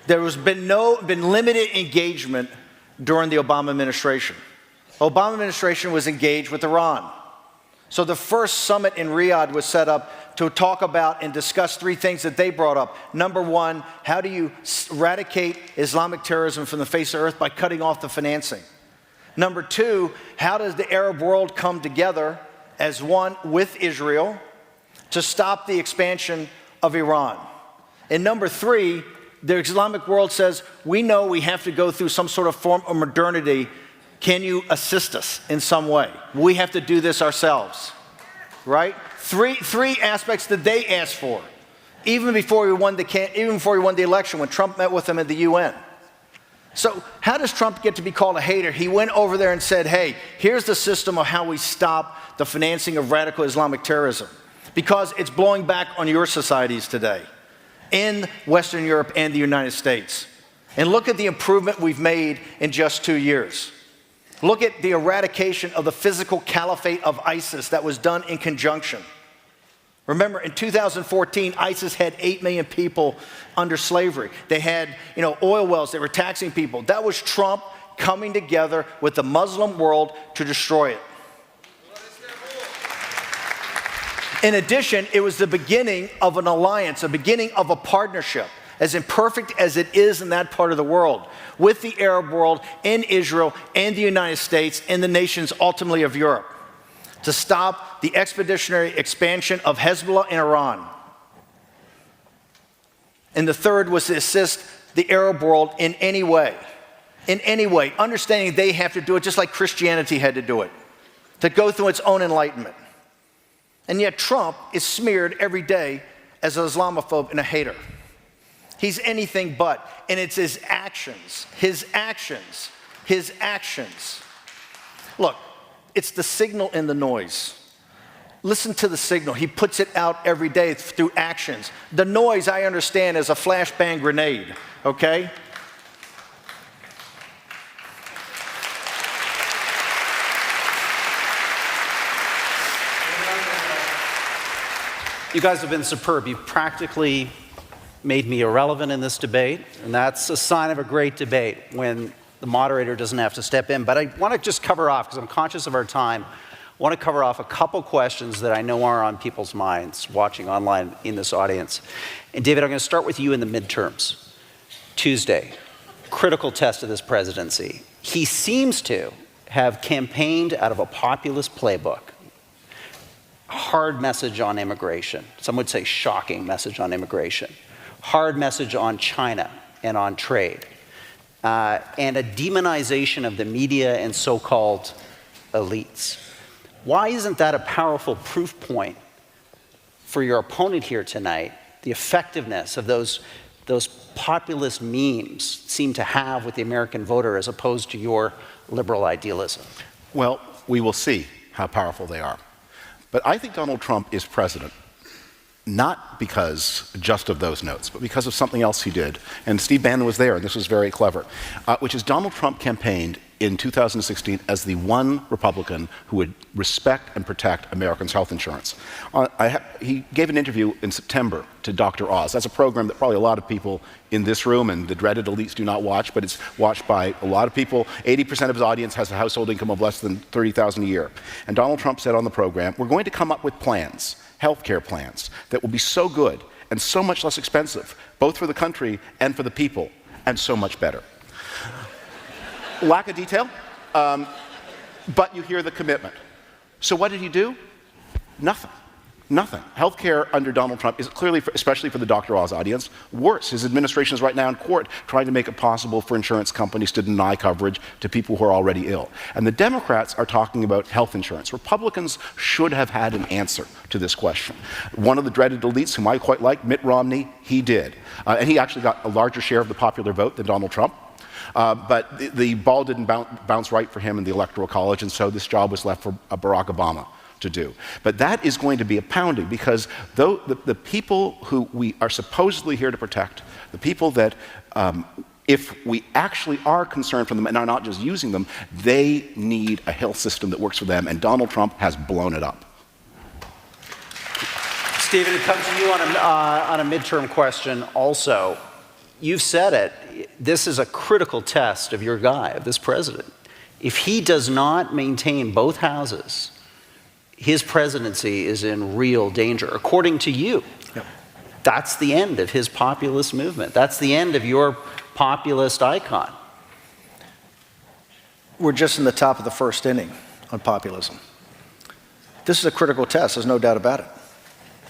There has been limited engagement during the Obama administration. Obama administration was engaged with Iran. So the first summit in Riyadh was set up to talk about and discuss three things that they brought up. Number one, how do you eradicate Islamic terrorism from the face of the earth by cutting off the financing? Number two, how does the Arab world come together as one with Israel to stop the expansion of Iran? And number three, the Islamic world says, we know we have to go through some sort of form of modernity. Can you assist us in some way? We have to do this ourselves, right? Three aspects that they asked for, even before we won the election, when Trump met with them at the UN. So how does Trump get to be called a hater? He went over there and said, hey, here's the system of how we stop the financing of radical Islamic terrorism, because it's blowing back on your societies today in Western Europe and the United States. And look at the improvement we've made in just 2 years. Look at the eradication of the physical caliphate of ISIS that was done in conjunction. Remember, in 2014, ISIS had 8 million people under slavery. They had, oil wells. They were taxing people. That was Trump coming together with the Muslim world to destroy it. In addition, it was the beginning of an alliance, a beginning of a partnership, as imperfect as it is in that part of the world, with the Arab world, in Israel, and the United States, and the nations ultimately of Europe, to stop the expeditionary expansion of Hezbollah in Iran. And the third was to assist the Arab world in any way, understanding they have to do it just like Christianity had to do it, to go through its own enlightenment. And yet Trump is smeared every day as an Islamophobe and a hater. He's anything but, and it's his actions. Look, it's the signal in the noise. Listen to the signal. He puts it out every day through actions. The noise, I understand, is a flashbang grenade, okay? You guys have been superb. You've practically made me irrelevant in this debate, and that's a sign of a great debate when the moderator doesn't have to step in. But I want to just cover off, because I'm conscious of our time, I want to cover off a couple questions that I know are on people's minds watching online in this audience. And David, I'm going to start with you in the midterms. Tuesday, critical test of this presidency. He seems to have campaigned out of a populist playbook. Hard message on immigration. Some would say shocking message on immigration. Hard message on China and on trade. And a demonization of the media and so-called elites. Why isn't that a powerful proof point for your opponent here tonight, the effectiveness of those populist memes seem to have with the American voter as opposed to your liberal idealism? Well, we will see how powerful they are. But I think Donald Trump is president, not because just of those notes, but because of something else he did. And Steve Bannon was there, and this was very clever, which is Donald Trump campaigned in 2016 as the one Republican who would respect and protect Americans' health insurance. He gave an interview in September to Dr. Oz. That's a program that probably a lot of people in this room and the dreaded elites do not watch, but it's watched by a lot of people. 80% of his audience has a household income of less than $30,000 a year. And Donald Trump said on the program, we're going to come up with plans, healthcare plans, that will be so good and so much less expensive, both for the country and for the people, and so much better. Lack of detail, but you hear the commitment. So what did he do? Nothing. Nothing. Healthcare under Donald Trump is clearly, especially for the Dr. Oz audience, worse. His administration is right now in court trying to make it possible for insurance companies to deny coverage to people who are already ill. And the Democrats are talking about health insurance. Republicans should have had an answer to this question. One of the dreaded elites, whom I quite like, Mitt Romney, he did. And he actually got a larger share of the popular vote than Donald Trump. But the ball didn't bounce right for him in the Electoral College, and so this job was left for Barack Obama to do. But that is going to be a pounding, because though the people who we are supposedly here to protect, the people that if we actually are concerned for them and are not just using them, they need a health system that works for them, and Donald Trump has blown it up. Stephen, it comes to you on a midterm question also. You've said it, this is a critical test of your guy, of this president. If he does not maintain both houses, his presidency is in real danger, according to you. Yep. That's the end of his populist movement. That's the end of your populist icon. We're just in the top of the first inning on populism. This is a critical test, there's no doubt about it.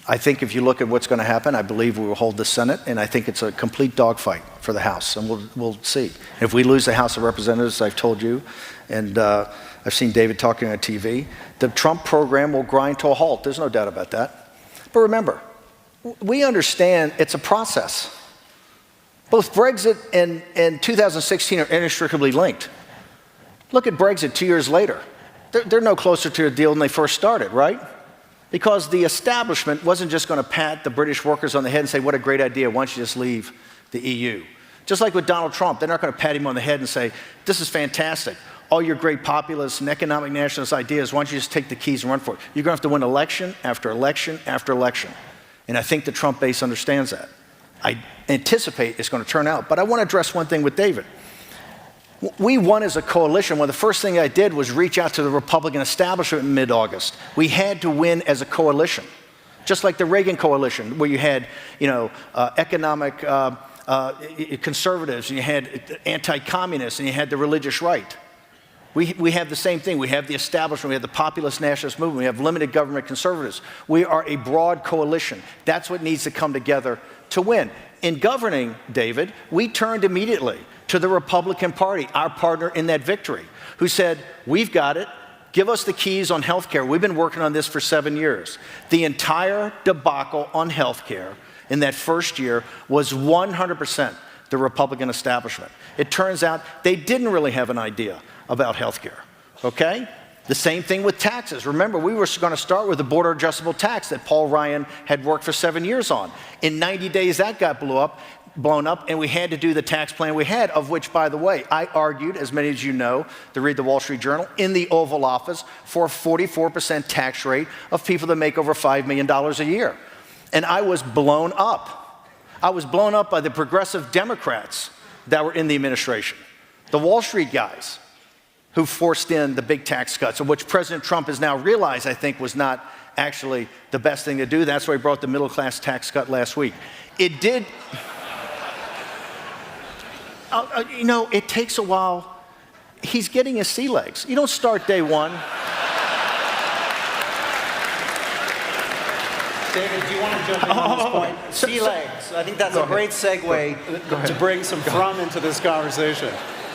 I think if you look at what's going to happen, I believe we will hold the Senate, and I think it's a complete dogfight for the House, and we'll see. If we lose the House of Representatives, I've told you, and I've seen David talking on TV, the Trump program will grind to a halt. There's no doubt about that. But remember, we understand it's a process. Both Brexit and 2016 are inextricably linked. Look at Brexit 2 years later. They're no closer to a deal than they first started, right? Because the establishment wasn't just going to pat the British workers on the head and say, what a great idea, why don't you just leave the EU? Just like with Donald Trump, they're not going to pat him on the head and say, this is fantastic. All your great populist and economic nationalist ideas, why don't you just take the keys and run for it? You're going to have to win election after election after election. And I think the Trump base understands that. I anticipate it's going to turn out. But I want to address one thing with David. We won as a coalition. One of the first things I did was reach out to the Republican establishment in mid-August. We had to win as a coalition, just like the Reagan coalition, where you had, economic conservatives, and you had anti-communists, and you had the religious right. We have the same thing. We have the establishment. We have the populist nationalist movement. We have limited government conservatives. We are a broad coalition. That's what needs to come together to win. In governing, David, we turned immediately to the Republican Party, our partner in that victory, who said, we've got it. Give us the keys on health care. We've been working on this for 7 years. The entire debacle on health care in that first year was 100% the Republican establishment. It turns out they didn't really have an idea about health care, okay? The same thing with taxes. Remember, we were going to start with the border adjustable tax that Paul Ryan had worked for 7 years on. In 90 days, that got blown up, and we had to do the tax plan we had, of which, by the way, I argued, as many as you know, to read the Wall Street Journal, in the Oval Office for a 44% tax rate of people that make over $5 million a year. And I was blown up. I was blown up by the progressive Democrats that were in the administration, the Wall Street guys who forced in the big tax cuts, of which President Trump has now realized, I think, was not actually the best thing to do. That's why he brought the middle-class tax cut last week. It did, you know, it takes a while. He's getting his sea legs. You don't start day one. David, do you want to jump in on this point? Sea legs. I think that's a great segue to bring some Frum into this conversation.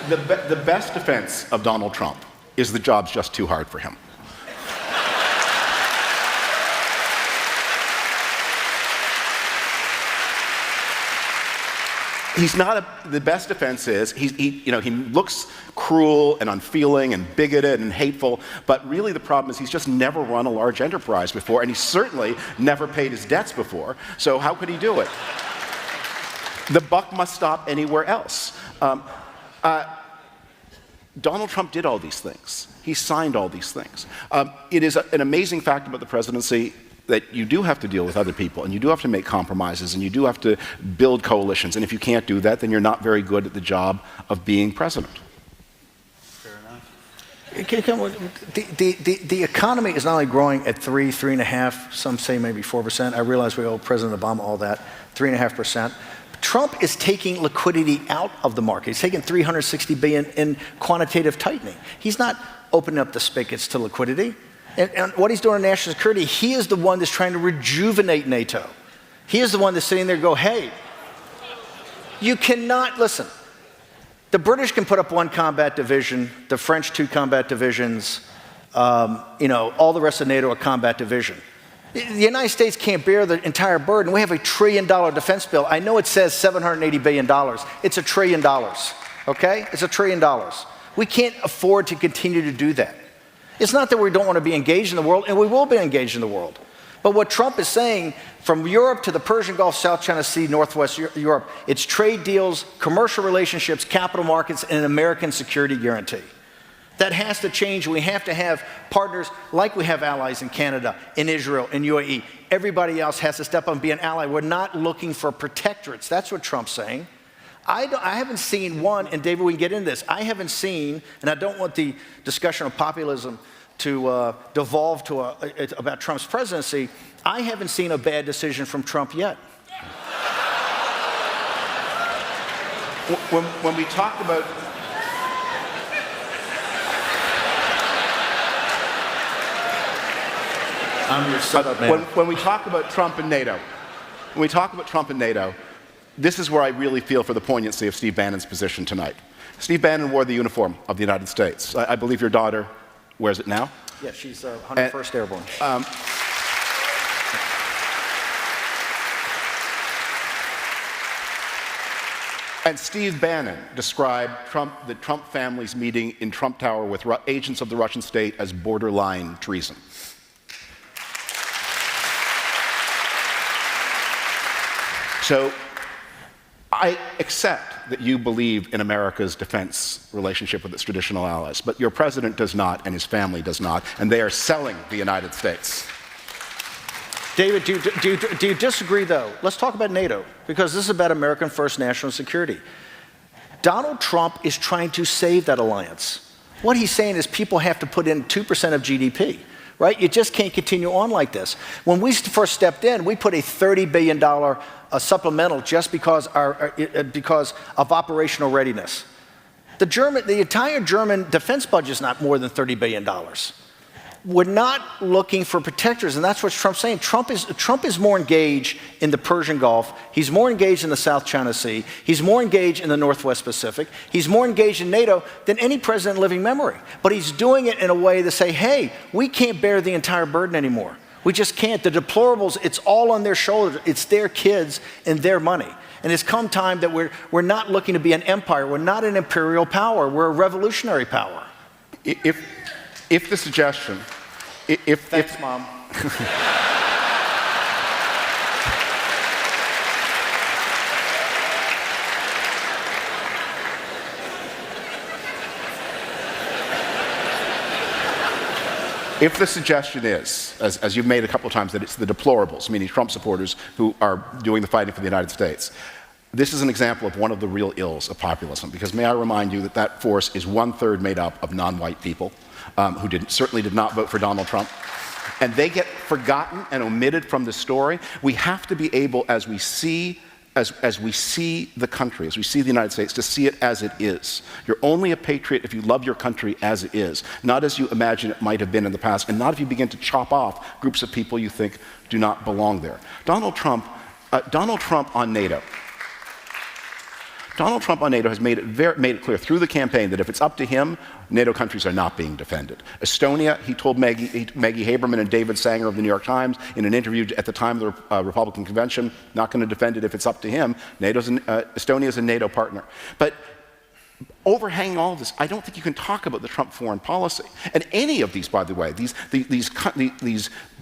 The best defense of Donald Trump is the job's just too hard for him. He's not the best defense is he looks cruel and unfeeling and bigoted and hateful, but really the problem is he's just never run a large enterprise before, and he certainly never paid his debts before. So how could he do it? The buck must stop anywhere else. Donald Trump did all these things. He signed all these things. It is an amazing fact about the presidency that you do have to deal with other people, and you do have to make compromises, and you do have to build coalitions. And if you can't do that, then you're not very good at the job of being president. Fair enough. The economy is not only growing at 3.5%, some say maybe 4%. I realize we owe President Obama all that, 3.5%. Trump is taking liquidity out of the market. He's taking $360 billion in quantitative tightening. He's not opening up the spigots to liquidity. And what he's doing in national security, he is the one that's trying to rejuvenate NATO. He is the one that's sitting there and go, hey, you cannot, listen, the British can put up 1 combat division, the French 2 combat divisions, all the rest of NATO a combat division. The United States can't bear the entire burden. We have a $1 trillion defense bill. I know it says $780 billion. It's $1 trillion, okay? It's $1 trillion. We can't afford to continue to do that. It's not that we don't want to be engaged in the world, and we will be engaged in the world. But what Trump is saying, from Europe to the Persian Gulf, South China Sea, Northwest Europe, it's trade deals, commercial relationships, capital markets, and an American security guarantee. That has to change. We have to have partners like we have allies in Canada, in Israel, in UAE. Everybody else has to step up and be an ally. We're not looking for protectorates. That's what Trump's saying. I haven't seen one, and David, we can get into this. I haven't seen, and I don't want the discussion of populism to devolve to about Trump's presidency. I haven't seen a bad decision from Trump yet. When we talk about when we talk about Trump and NATO, this is where I really feel for the poignancy of Steve Bannon's position tonight. Steve Bannon wore the uniform of the United States. I believe your daughter wears it now. Yeah, she's 101st Airborne. And Steve Bannon described the Trump family's meeting in Trump Tower with agents of the Russian state as borderline treason. So I accept that you believe in America's defense relationship with its traditional allies, but your president does not, and his family does not, and they are selling the United States. David, do you disagree, though? Let's talk about NATO, because this is about American first national security. Donald Trump is trying to save that alliance. What he's saying is people have to put in 2% of GDP, right? You just can't continue on like this. When we first stepped in, we put a $30 billion supplemental just because of operational readiness. The entire German defense budget is not more than $30 billion. We're not looking for protectors, and that's what Trump's saying. Trump is more engaged in the Persian Gulf. He's more engaged in the South China Sea. He's more engaged in the Northwest Pacific. He's more engaged in NATO than any president in living memory. But he's doing it in a way to say, hey, we can't bear the entire burden anymore. We just can't. The deplorables, it's all on their shoulders. It's their kids and their money. And it's come time that we're not looking to be an empire. We're not an imperial power. We're a revolutionary power. If the suggestion, Thanks, Mom. if the suggestion is, as you've made a couple of times, that it's the deplorables, meaning Trump supporters, who are doing the fighting for the United States, this is an example of one of the real ills of populism, because may I remind you that that force is 1/3 made up of non-white people who certainly did not vote for Donald Trump. And they get forgotten and omitted from the story. We have to be able, as we see the country, as we see the United States, to see it as it is. You're only a patriot if you love your country as it is, not as you imagine it might have been in the past, and not if you begin to chop off groups of people you think do not belong there. Donald Trump on NATO. Donald Trump on NATO has made it clear through the campaign that if it's up to him, NATO countries are not being defended. Estonia, he told Maggie Haberman and David Sanger of the New York Times in an interview at the time of the Republican convention, not going to defend it if it's up to him. Estonia is a NATO partner. But overhanging all of this, I don't think you can talk about the Trump foreign policy. And any of these, by the way, these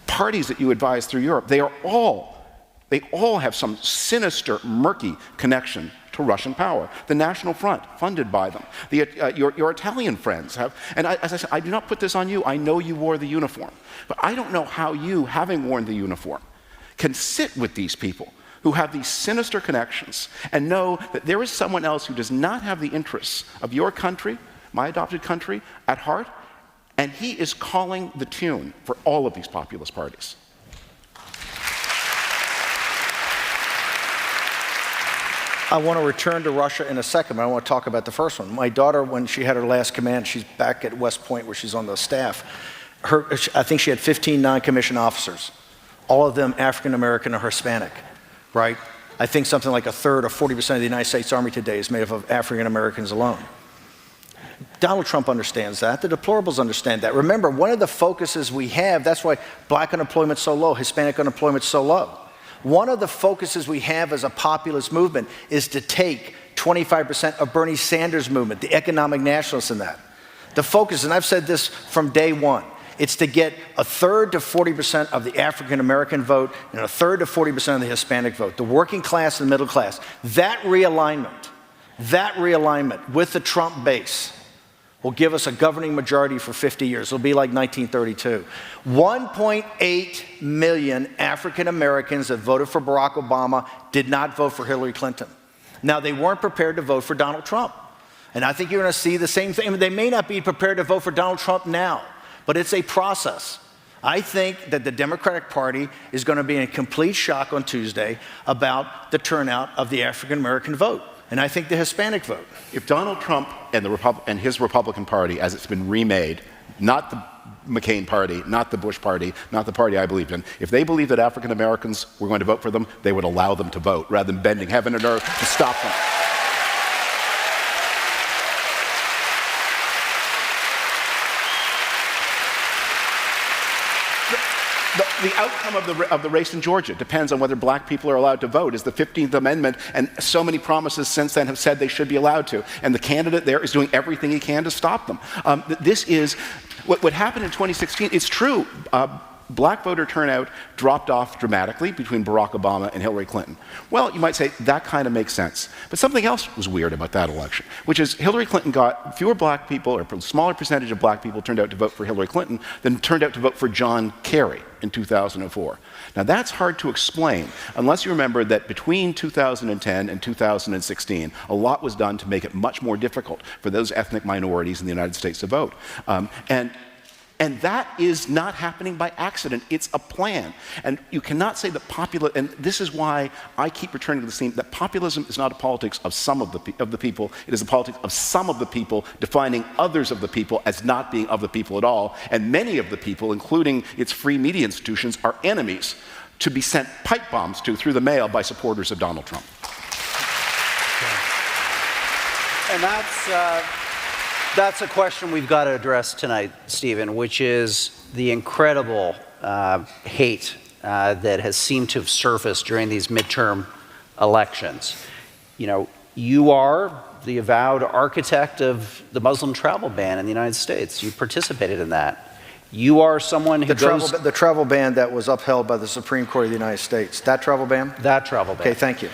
parties that you advise through Europe, they all have some sinister, murky connection to Russian power. The National Front, funded by them. Your Italian friends have, and as I said, I do not put this on you. I know you wore the uniform. But I don't know how you, having worn the uniform, can sit with these people who have these sinister connections and know that there is someone else who does not have the interests of your country, my adopted country, at heart, and he is calling the tune for all of these populist parties. I want to return to Russia in a second, but I want to talk about the first one. My daughter, when she had her last command, she's back at West Point where she's on the staff. I think she had 15 non-commissioned officers, all of them African-American or Hispanic, right? I think something like 1/3 or 40% of the United States Army today is made up of African-Americans alone. Donald Trump understands that. The deplorables understand that. Remember, one of the focuses we have, that's why black unemployment's so low, Hispanic unemployment's so low. One of the focuses we have as a populist movement is to take 25% of Bernie Sanders' movement, the economic nationalists in that. The focus, and I've said this from day one, it's to get 1/3 to 40% of the African-American vote and 1/3 to 40% of the Hispanic vote, the working class and the middle class. That realignment with the Trump base will give us a governing majority for 50 years. It'll be like 1932. 1.8 million African Americans that voted for Barack Obama did not vote for Hillary Clinton. Now, they weren't prepared to vote for Donald Trump. And I think you're going to see the same thing. I mean, they may not be prepared to vote for Donald Trump now, but it's a process. I think that the Democratic Party is going to be in complete shock on Tuesday about the turnout of the African American vote. And I think the Hispanic vote. If Donald Trump and his Republican Party, as it's been remade, not the McCain Party, not the Bush Party, not the party I believed in, if they believed that African Americans were going to vote for them, they would allow them to vote rather than bending heaven and earth to stop them. The outcome of the race in Georgia depends on whether black people are allowed to vote. Is the 15th Amendment, and so many promises since then have said they should be allowed to. And the candidate there is doing everything he can to stop them. This is what happened in 2016. It's true. Black voter turnout dropped off dramatically between Barack Obama and Hillary Clinton. Well, you might say that kind of makes sense. But something else was weird about that election, which is Hillary Clinton got fewer black people, or a smaller percentage of black people turned out to vote for Hillary Clinton than turned out to vote for John Kerry in 2004. Now, that's hard to explain unless you remember that between 2010 and 2016, a lot was done to make it much more difficult for those ethnic minorities in the United States to vote. And that is not happening by accident. It's a plan. And you cannot say that and this is why I keep returning to the theme, that populism is not a politics of some of the people. It is a politics of some of the people defining others of the people as not being of the people at all. And many of the people, including its free media institutions, are enemies to be sent pipe bombs to through the mail by supporters of Donald Trump. And that's a question we've got to address tonight, Stephen, which is the incredible hate that has seemed to have surfaced during these midterm elections. You know, You are the avowed architect of the Muslim travel ban in the United States. You participated in that. You are someone who the travel ban that was upheld by the Supreme Court of the United States. That travel ban? That travel ban. Okay, thank you.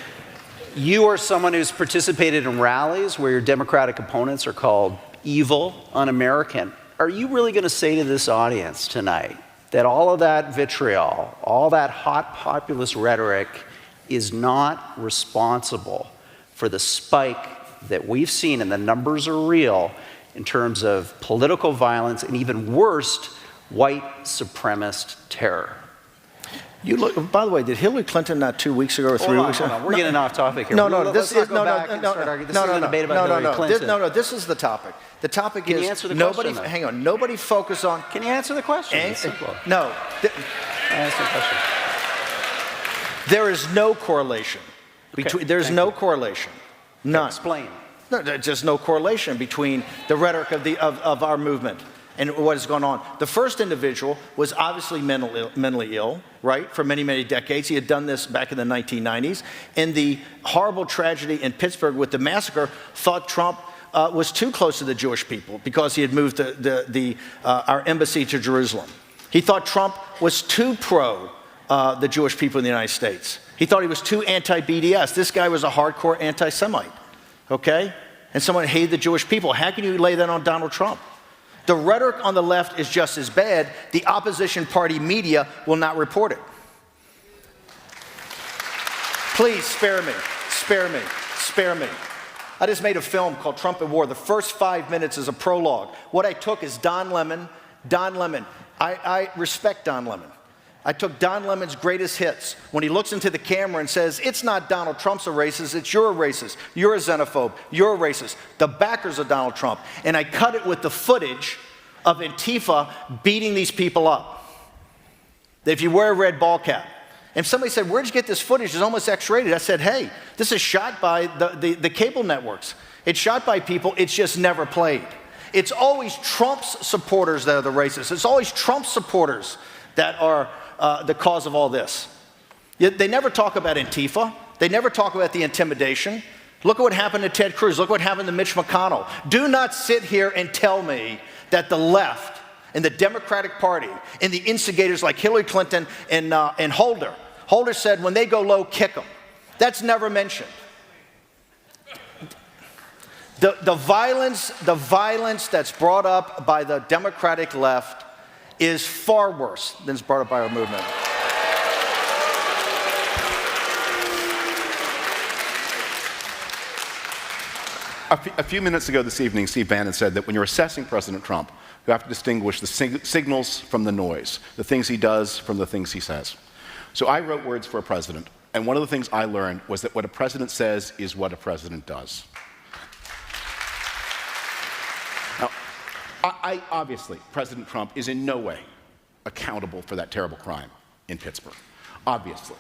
You are someone who's participated in rallies where your Democratic opponents are called evil, un-American. Are you really going to say to this audience tonight that all of that vitriol, all that hot populist rhetoric is not responsible for the spike that we've seen, and the numbers are real, in terms of political violence and, even worse, white supremacist terror? You look, by the way, did Hillary Clinton not 2 weeks ago or 3 weeks ago? We're getting off topic here. This is a debate about Hillary Clinton. This is the topic. The topic Can is you answer the nobody. question, Hang on. Nobody focus on. Can you answer the question? It's simple. No. Answer the question. There is no correlation between. Okay, There's no correlation. None. Explain. No, there's just no correlation between the rhetoric of our movement and what has gone on. The first individual was obviously mentally ill, right, for many, many decades. He had done this back in the 1990s. And the horrible tragedy in Pittsburgh with the massacre, thought Trump was too close to the Jewish people because he had moved our embassy to Jerusalem. He thought Trump was too pro the Jewish people in the United States. He thought he was too anti-BDS. This guy was a hardcore anti-Semite, okay? And someone hated the Jewish people. How can you lay that on Donald Trump? The rhetoric on the left is just as bad. The opposition party media will not report it. Please spare me, spare me, spare me. I just made a film called Trump at War. The first 5 minutes is a prologue. What I took is Don Lemon. I respect Don Lemon. I took Don Lemon's greatest hits when he looks into the camera and says, it's not Donald Trump's a racist, it's you're a racist, you're a xenophobe, you're a racist, the backers of Donald Trump. And I cut it with the footage of Antifa beating these people up. If you wear a red ball cap. And somebody said, where'd you get this footage? It's almost X-rated. I said, hey, this is shot by the cable networks. It's shot by people, it's just never played. It's always Trump's supporters that are the racists. It's always Trump's supporters that are the cause of all this. They never talk about Antifa. They never talk about the intimidation. Look at what happened to Ted Cruz. Look what happened to Mitch McConnell. Do not sit here and tell me that the left and the Democratic Party and the instigators like Hillary Clinton and Holder. Holder said when they go low, kick them. That's never mentioned. The violence that's brought up by the Democratic left is far worse than is brought up by our movement. A few minutes ago this evening, Steve Bannon said that when you're assessing President Trump, you have to distinguish the signals from the noise, the things he does from the things he says. So I wrote Words for a President, and one of the things I learned was that what a president says is what a president does. Now, obviously, President Trump is in no way accountable for that terrible crime in Pittsburgh. Obviously.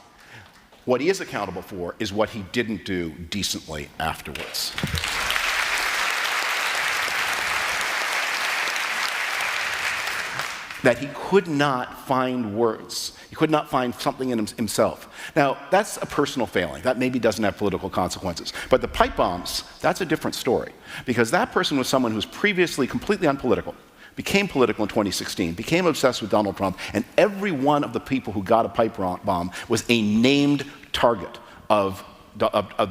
What he is accountable for is what he didn't do decently afterwards. That he could not find words. He could not find something in himself. Now, that's a personal failing. That maybe doesn't have political consequences. But the pipe bombs, that's a different story. Because that person was someone who was previously completely unpolitical, became political in 2016, became obsessed with Donald Trump, and every one of the people who got a pipe bomb was a named target of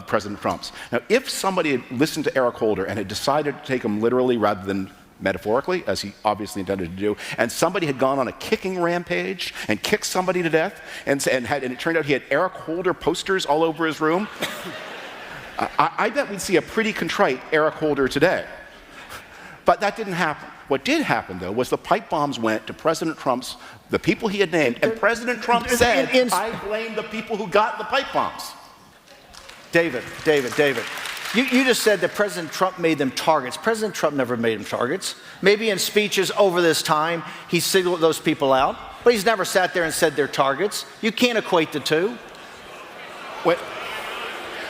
President Trump's. Now, if somebody had listened to Eric Holder and had decided to take him literally rather than metaphorically, as he obviously intended to do, and somebody had gone on a kicking rampage and kicked somebody to death, and it turned out he had Eric Holder posters all over his room, I bet we'd see a pretty contrite Eric Holder today. But that didn't happen. What did happen, though, was the pipe bombs went to President Trump's, the people he had named, and President Trump said, I blame the people who got the pipe bombs. David. You just said that President Trump made them targets. President Trump never made them targets. Maybe in speeches over this time, he singled those people out, but he's never sat there and said they're targets. You can't equate the two. What?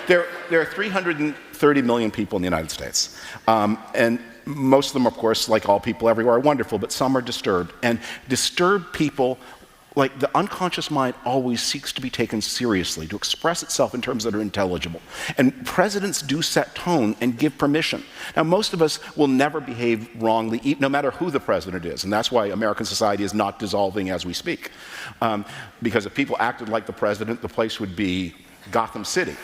There are 330 million people in the United States. And most of them, of course, like all people everywhere, are wonderful, but some are disturbed. And disturbed people like the unconscious mind always seeks to be taken seriously, to express itself in terms that are intelligible. And presidents do set tone and give permission. Now, most of us will never behave wrongly, no matter who the president is. And that's why American society is not dissolving as we speak. Because if people acted like the president, the place would be Gotham City.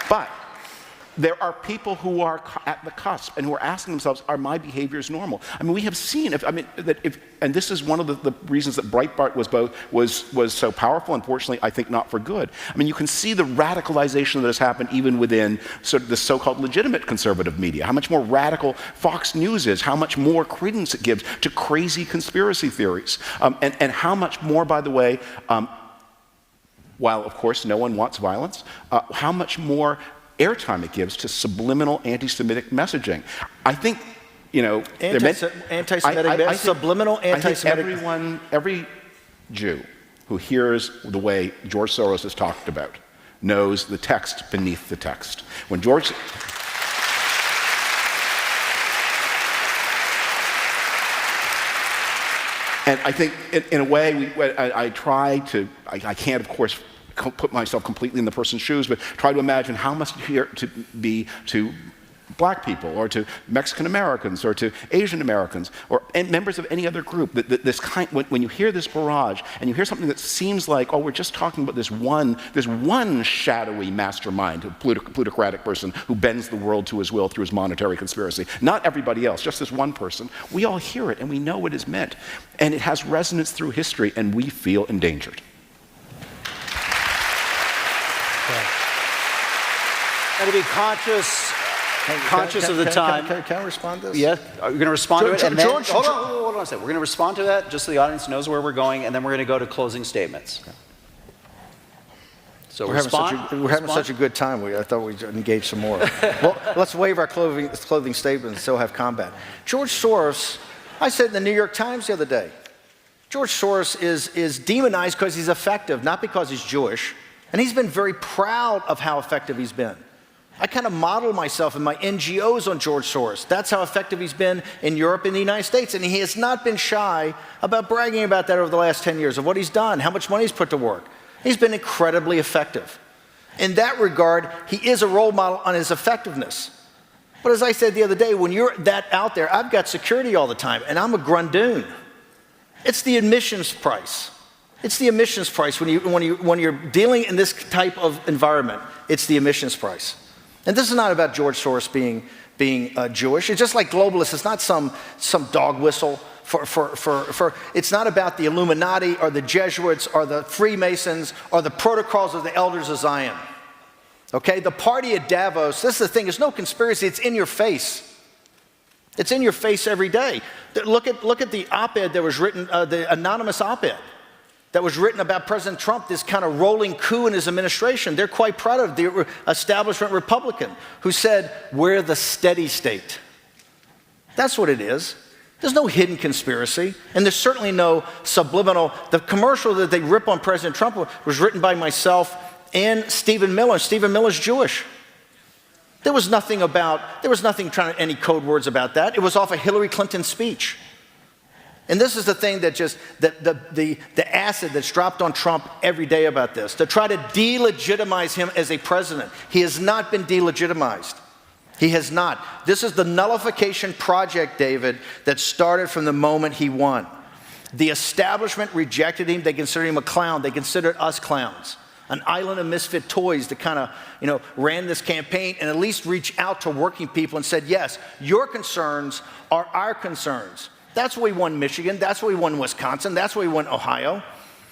But there are people who are at the cusp and who are asking themselves, are my behaviors normal? I mean, we have seen, and this is one of the reasons that Breitbart was so powerful, unfortunately, I think not for good. I mean, you can see the radicalization that has happened even within sort of the so-called legitimate conservative media, how much more radical Fox News is, how much more credence it gives to crazy conspiracy theories, and how much more, by the way, while of course no one wants violence, how much more airtime it gives to subliminal anti-Semitic messaging. I think, anti-Semitic, subliminal anti-Semitic. I think every Jew who hears the way George Soros is talked about knows the text beneath the text. When George... And I think, in a way, I can't, of course, put myself completely in the person's shoes, but try to imagine how must it hear to be to black people, or to Mexican Americans, or to Asian Americans, and members of any other group. When you hear this barrage, and you hear something that seems like, oh, we're just talking about this one shadowy mastermind, a plutocratic person who bends the world to his will through his monetary conspiracy. Not everybody else, just this one person. We all hear it, and we know what it is meant. And it has resonance through history, and we feel endangered. And to be conscious of the time. Can I respond to this? Yeah, are you going to respond to it? And then, George, hold on a second. We're going to respond to that, just so the audience knows where we're going, and then we're going to go to closing statements. Okay. So we're having such a good time. I thought we'd engage some more. Well, let's waive our clothing statements and still have combat. George Soros, I said in the New York Times the other day, George Soros is demonized because he's effective, not because he's Jewish. And he's been very proud of how effective he's been. I kind of model myself and my NGOs on George Soros. That's how effective he's been in Europe and the United States. And he has not been shy about bragging about that over the last 10 years, of what he's done, how much money he's put to work. He's been incredibly effective. In that regard, he is a role model on his effectiveness. But as I said the other day, when you're that out there, I've got security all the time, and I'm a grundoon. It's the admissions price. It's the admissions price when you're dealing in this type of environment. It's the admissions price. And this is not about George Soros being Jewish. It's just like globalists. It's not some dog whistle for. It's not about the Illuminati or the Jesuits or the Freemasons or the protocols of the elders of Zion. Okay, the party at Davos. This is the thing. There's no conspiracy. It's in your face. It's in your face every day. Look at the op-ed that was written, the anonymous op-ed that was written about President Trump, this kind of rolling coup in his administration. They're quite proud of the establishment Republican who said, we're the steady state. That's what it is. There's no hidden conspiracy, and there's certainly no subliminal. The commercial that they rip on President Trump was written by myself and Stephen Miller. Stephen Miller's Jewish. There was nothing any code words about that. It was off a Hillary Clinton speech. And this is the thing that the acid that's dropped on Trump every day about this, to try to delegitimize him as a president. He has not been delegitimized. He has not. This is the nullification project, David, that started from the moment he won. The establishment rejected him. They considered him a clown. They considered us clowns. An island of misfit toys that kind of, ran this campaign and at least reached out to working people and said, yes, your concerns are our concerns. That's why we won Michigan. That's why we won Wisconsin. That's why we won Ohio.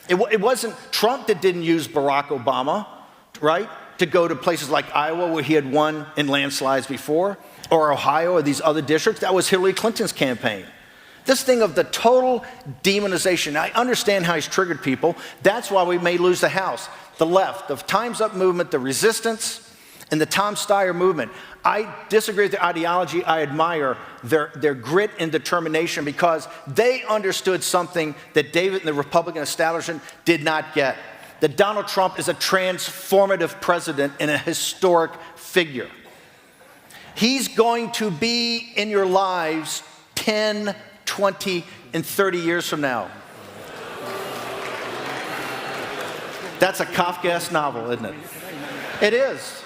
It wasn't Trump that didn't use Barack Obama, right, to go to places like Iowa where he had won in landslides before, or Ohio or these other districts. That was Hillary Clinton's campaign. This thing of the total demonization, I understand how he's triggered people. That's why we may lose the House. The left, the Time's Up movement, the resistance, and the Tom Steyer movement. I disagree with their ideology. I admire their grit and determination because they understood something that David and the Republican establishment did not get. That Donald Trump is a transformative president and a historic figure. He's going to be in your lives 10, 20 in 30 years from now. That's a Kafkaesque novel, isn't it? It is.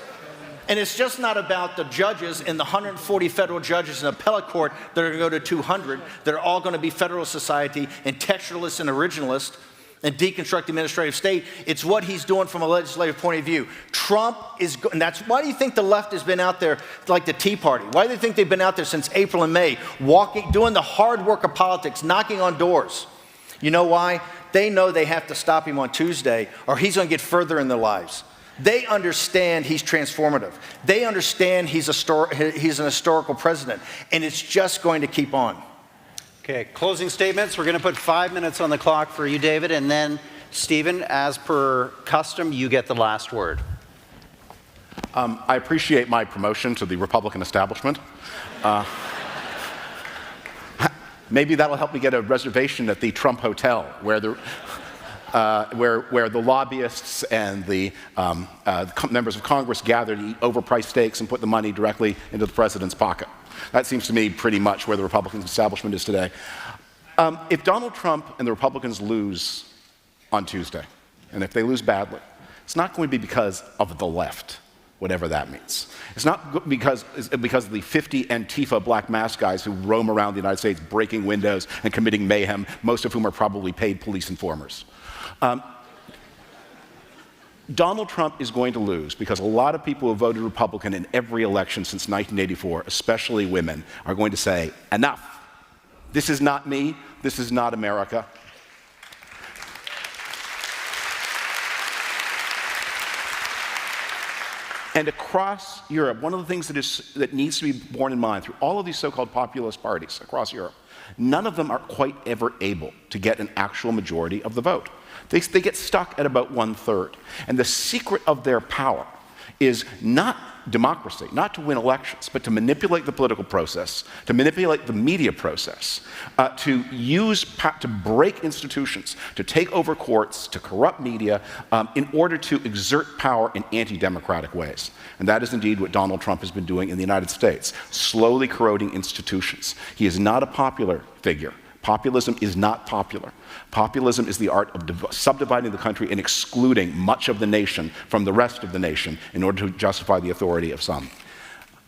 And it's just not about the judges and the 140 federal judges in appellate court that are going to go to 200, that are all going to be Federalist Society and textualists and originalists and deconstruct the administrative state. It's what he's doing from a legislative point of view. Trump is, and that's why do you think the left has been out there like the Tea Party? Why do they think they've been out there since April and May, doing the hard work of politics, knocking on doors? You know why? They know they have to stop him on Tuesday or he's going to get further in their lives. They understand he's transformative. They understand he's an historical president, and it's just going to keep on. Okay, closing statements. We're going to put 5 minutes on the clock for you, David, and then Stephen, as per custom, you get the last word. I appreciate my promotion to the Republican establishment. Maybe that'll help me get a reservation at the Trump Hotel, where the lobbyists and the members of Congress gather to eat overpriced steaks and put the money directly into the president's pocket. That seems to me pretty much where the Republican establishment is today. If Donald Trump and the Republicans lose on Tuesday, and if they lose badly, it's not going to be because of the left, whatever that means. It's not because of the 50 Antifa black mask guys who roam around the United States breaking windows and committing mayhem, most of whom are probably paid police informers. Donald Trump is going to lose because a lot of people who voted Republican in every election since 1984, especially women, are going to say, enough. This is not me. This is not America. And across Europe, one of the things that needs to be borne in mind through all of these so-called populist parties across Europe, none of them are quite ever able to get an actual majority of the vote. They get stuck at about 1/3. And the secret of their power is not democracy, not to win elections, but to manipulate the political process, to manipulate the media process, to break institutions, to take over courts, to corrupt media, in order to exert power in anti-democratic ways. And that is indeed what Donald Trump has been doing in the United States, slowly corroding institutions. He is not a popular figure. Populism is not popular. Populism is the art of subdividing the country and excluding much of the nation from the rest of the nation in order to justify the authority of some.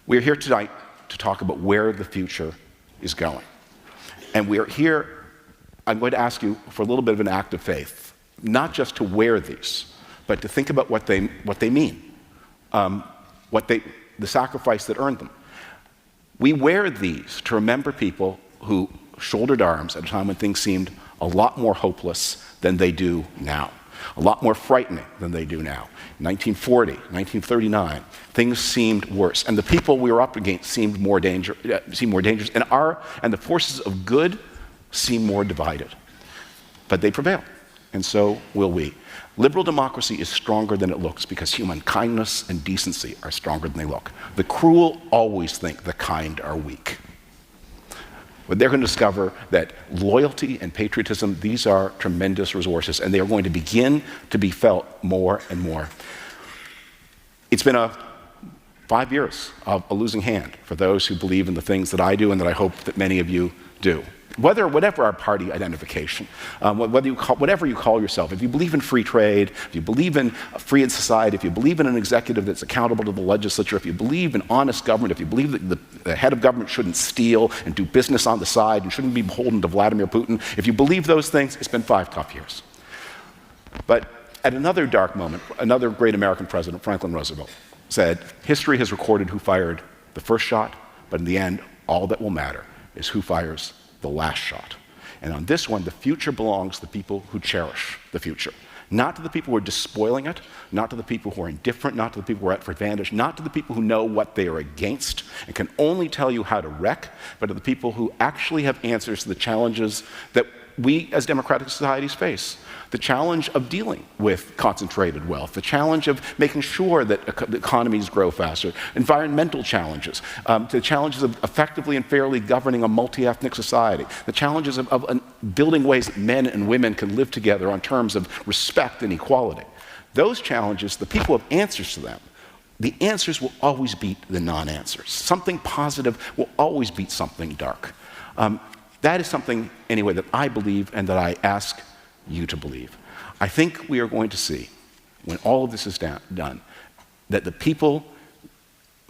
We're here tonight to talk about where the future is going. And we're here, I'm going to ask you for a little bit of an act of faith, not just to wear these, but to think about what they mean, the sacrifice that earned them. We wear these to remember people who shouldered arms at a time when things seemed a lot more hopeless than they do now, a lot more frightening than they do now. 1940, 1939, things seemed worse, and the people we were up against seemed more dangerous, and the forces of good seemed more divided. But they prevailed, and so will we. Liberal democracy is stronger than it looks because human kindness and decency are stronger than they look. The cruel always think the kind are weak. But they're going to discover that loyalty and patriotism, these are tremendous resources, and they are going to begin to be felt more and more. It's been 5 years of a losing hand for those who believe in the things that I do and that I hope that many of you do. Whatever our party identification, whatever you call yourself, if you believe in free trade, if you believe in a free society, if you believe in an executive that's accountable to the legislature, if you believe in honest government, if you believe that the head of government shouldn't steal and do business on the side and shouldn't be beholden to Vladimir Putin, if you believe those things, it's been 5 tough years. But at another dark moment, another great American president, Franklin Roosevelt, said, history has recorded who fired the first shot, but in the end, all that will matter is who fires the last shot. And on this one, the future belongs to the people who cherish the future. Not to the people who are despoiling it, not to the people who are indifferent, not to the people who are out for advantage, not to the people who know what they are against and can only tell you how to wreck, but to the people who actually have answers to the challenges that we as democratic societies face. The challenge of dealing with concentrated wealth, the challenge of making sure that the economies grow faster, environmental challenges, the challenges of effectively and fairly governing a multi-ethnic society, the challenges of building ways that men and women can live together on terms of respect and equality. Those challenges, the people have answers to them. The answers will always beat the non-answers. Something positive will always beat something dark. That is something, anyway, that I believe and that I ask you to believe. I think we are going to see, when all of this is done, that the people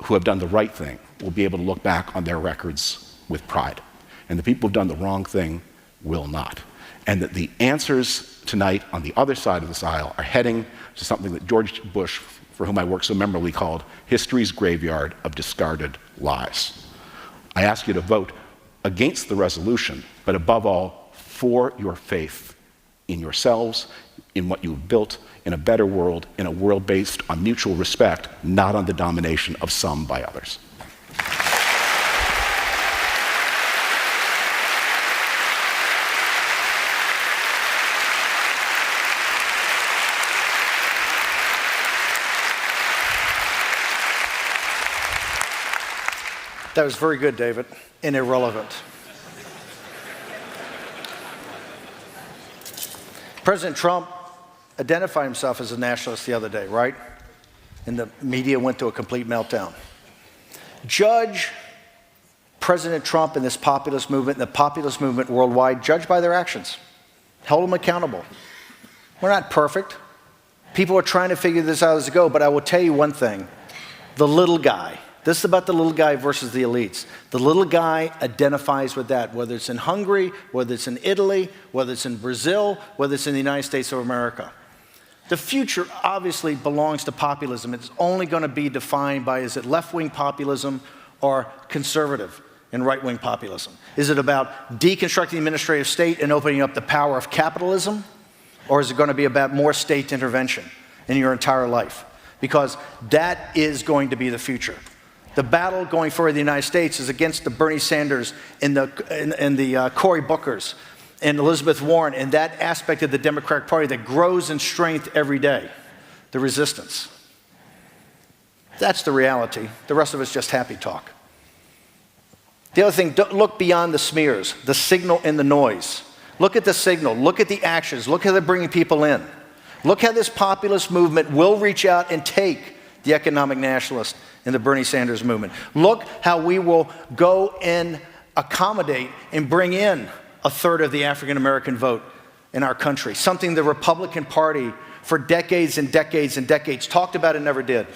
who have done the right thing will be able to look back on their records with pride. And the people who have done the wrong thing will not. And that the answers tonight on the other side of this aisle are heading to something that George Bush, for whom I worked so memorably, called history's graveyard of discarded lies. I ask you to vote against the resolution, but above all, for your faith in yourselves, in what you've built, in a better world, in a world based on mutual respect, not on the domination of some by others. That was very good, David, and irrelevant. President Trump identified himself as a nationalist the other day, right? And the media went to a complete meltdown. Judge President Trump and this populist movement, and the populist movement worldwide, judged by their actions. Hold them accountable. We're not perfect. People are trying to figure this out as they go, but I will tell you one thing. The little guy, this is about the little guy versus the elites. The little guy identifies with that, whether it's in Hungary, whether it's in Italy, whether it's in Brazil, whether it's in the United States of America. The future obviously belongs to populism. It's only going to be defined by, is it left-wing populism or conservative and right-wing populism? Is it about deconstructing the administrative state and opening up the power of capitalism? Or is it going to be about more state intervention in your entire life? Because that is going to be the future. The battle going forward in the United States is against the Bernie Sanders and the Cory Bookers and Elizabeth Warren and that aspect of the Democratic Party that grows in strength every day, the resistance. That's the reality. The rest of it's just happy talk. The other thing, don't look beyond the smears, the signal and the noise. Look at the signal. Look at the actions. Look how they're bringing people in. Look how this populist movement will reach out and take the economic nationalist and the Bernie Sanders movement. Look how we will go and accommodate and bring in a third of the African American vote in our country, something the Republican Party for decades and decades and decades talked about and never did.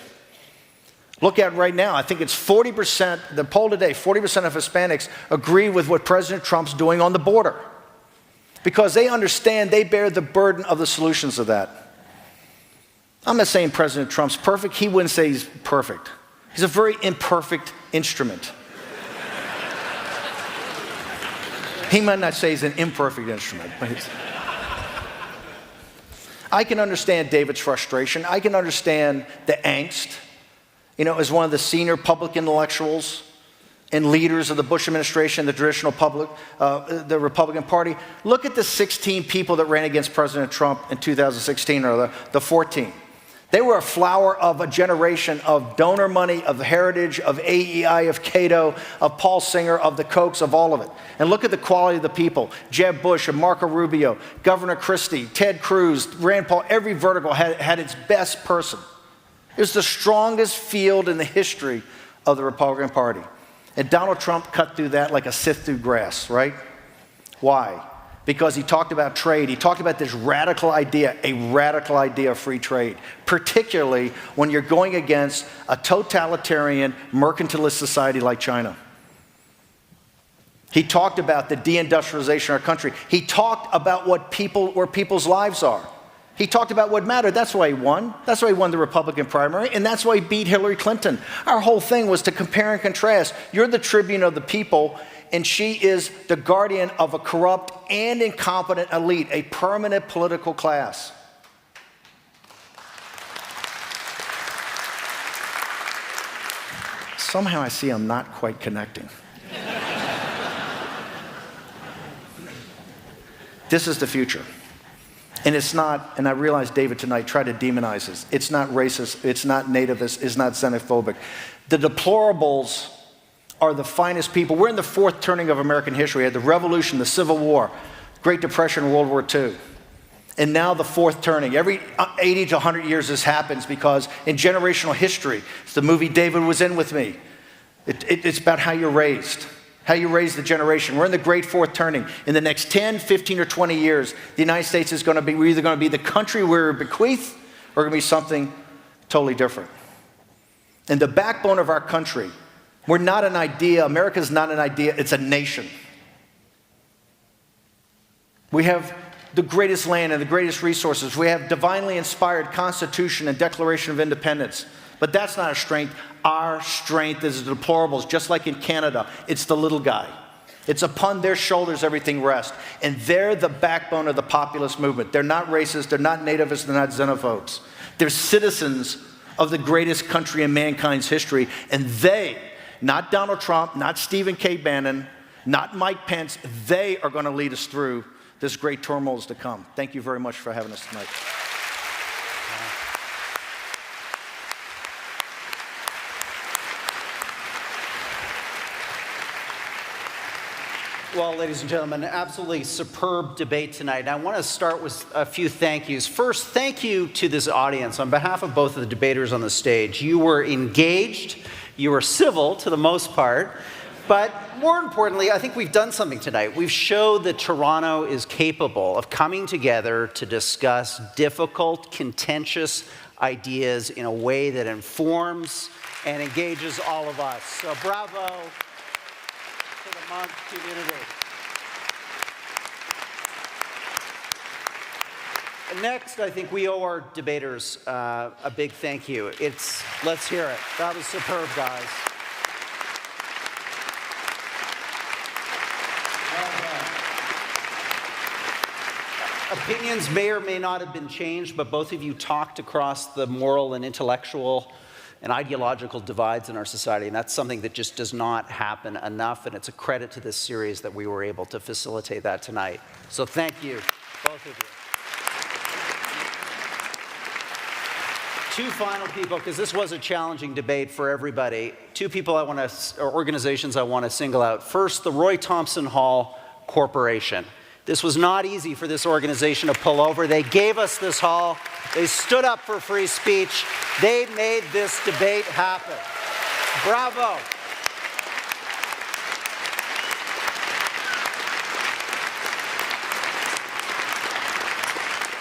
Look at right now, I think it's 40%, the poll today, 40% of Hispanics agree with what President Trump's doing on the border because they understand they bear the burden of the solutions of that. I'm not saying President Trump's perfect. He wouldn't say he's perfect. He's a very imperfect instrument. He might not say he's an imperfect instrument, but I can understand David's frustration. I can understand the angst. You know, as one of the senior public intellectuals and leaders of the Bush administration, the traditional public, the Republican Party, look at the 16 people that ran against President Trump in 2016, or the 14. They were a flower of a generation of donor money, of heritage, of AEI, of Cato, of Paul Singer, of the Kochs, of all of it. And look at the quality of the people. Jeb Bush and Marco Rubio, Governor Christie, Ted Cruz, Rand Paul, every vertical had its best person. It was the strongest field in the history of the Republican Party. And Donald Trump cut through that like a sift through grass, right? Why? Because he talked about trade. He talked about this radical idea, a radical idea of free trade, particularly when you're going against a totalitarian, mercantilist society like China. He talked about the deindustrialization of our country. He talked about where people's lives are. He talked about what mattered. That's why he won. That's why he won the Republican primary, and that's why he beat Hillary Clinton. Our whole thing was to compare and contrast. You're the tribune of the people, and she is the guardian of a corrupt and incompetent elite, a permanent political class. Somehow I see I'm not quite connecting. This is the future. And it's not, and I realize David tonight tried to demonize this. It's not racist, it's not nativist, it's not xenophobic. The deplorables are the finest people. We're in the fourth turning of American history. We had the Revolution, the Civil War, Great Depression, World War II. And now the fourth turning. Every 80 to 100 years this happens because in generational history, it's the movie David was in with me. It's about how you're raised. how you raise the generation. We're in the great fourth turning. In the next 10, 15, or 20 years, the United States is going to be, we're either going to be the country we're bequeathed or going to be something totally different. And the backbone of our country, we're not an idea. America's not an idea, it's a nation. We have the greatest land and the greatest resources. We have divinely inspired Constitution and Declaration of Independence. But that's not our strength. Our strength is the deplorables, just like in Canada. It's the little guy. It's upon their shoulders everything rests. And they're the backbone of the populist movement. They're not racist, they're not nativists, they're not xenophobes. They're citizens of the greatest country in mankind's history. And they, not Donald Trump, not Stephen K. Bannon, not Mike Pence, they are going to lead us through this great turmoil is to come. Thank you very much for having us tonight. Well, ladies and gentlemen, absolutely superb debate tonight. And I want to start with a few thank yous. First, thank you to this audience on behalf of both of the debaters on the stage. You were engaged, you were civil to the most part, but more importantly, I think we've done something tonight. We've showed that Toronto is capable of coming together to discuss difficult, contentious ideas in a way that informs and engages all of us. So bravo to the Monk community. And next, I think we owe our debaters a big thank you. Let's hear it. That was superb, guys. Opinions may or may not have been changed, but both of you talked across the moral and intellectual and ideological divides in our society, and that's something that just does not happen enough, and it's a credit to this series that we were able to facilitate that tonight. So thank you, both of you. Two final people, because this was a challenging debate for everybody. Two people or organizations I want to single out. First, the Roy Thompson Hall Corporation. This was not easy for this organization to pull over. They gave us this hall. They stood up for free speech. They made this debate happen. Bravo.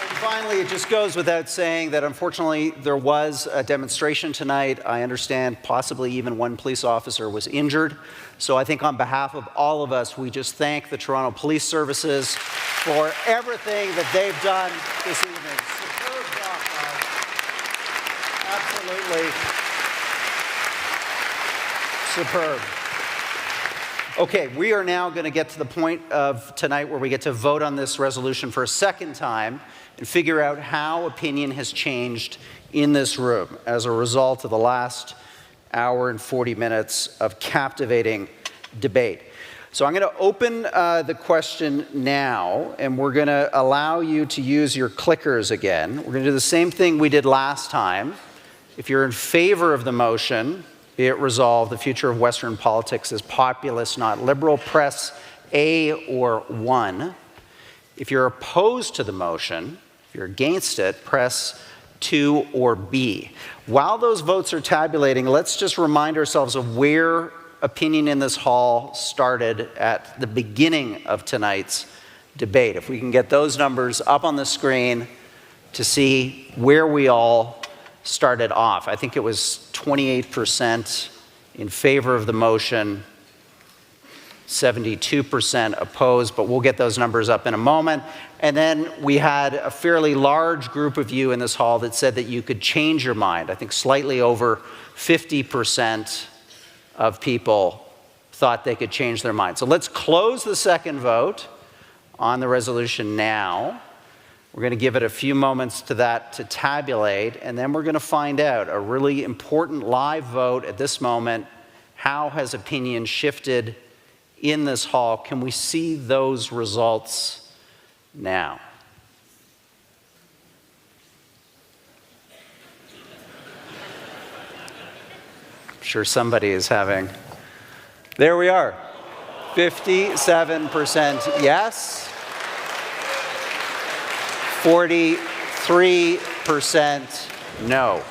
And finally, it just goes without saying that unfortunately there was a demonstration tonight. I understand possibly even one police officer was injured. So I think on behalf of all of us, we just thank the Toronto Police Services for everything that they've done this evening. Superb job, guys. Absolutely superb. Okay, we are now going to get to the point of tonight where we get to vote on this resolution for a second time and figure out how opinion has changed in this room as a result of the last hour and 40 minutes of captivating debate. So I'm going to open the question now, and we're going to allow you to use your clickers again. We're going to do the same thing we did last time. If you're in favor of the motion, be it resolved, the future of Western politics is populist, not liberal, press A or 1. If you're opposed to the motion, if you're against it, press 2 or B. While those votes are tabulating, let's just remind ourselves of where opinion in this hall started at the beginning of tonight's debate. If we can get those numbers up on the screen to see where we all started off. I think it was 28% in favor of the motion, 72% opposed, but we'll get those numbers up in a moment. And then we had a fairly large group of you in this hall that said that you could change your mind. I think slightly over 50% of people thought they could change their mind. So let's close the second vote on the resolution now. We're going to give it a few moments to that to tabulate, and then we're going to find out a really important live vote at this moment. How has opinion shifted in this hall? Can we see those results now? I'm sure somebody is having. There we are. 57% yes. 43% no.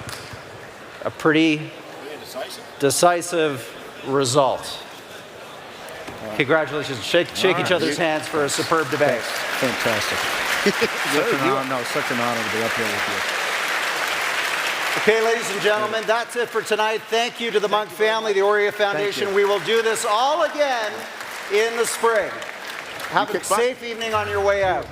A pretty decisive result. Congratulations. Shake each other's hands for a superb debate. Fantastic. Such an honor to be up here with you. Okay, ladies and gentlemen, that's it for tonight. Thank you to the Monk family, the Aurea Foundation. We will do this all again in the spring. Have a safe evening on your way out.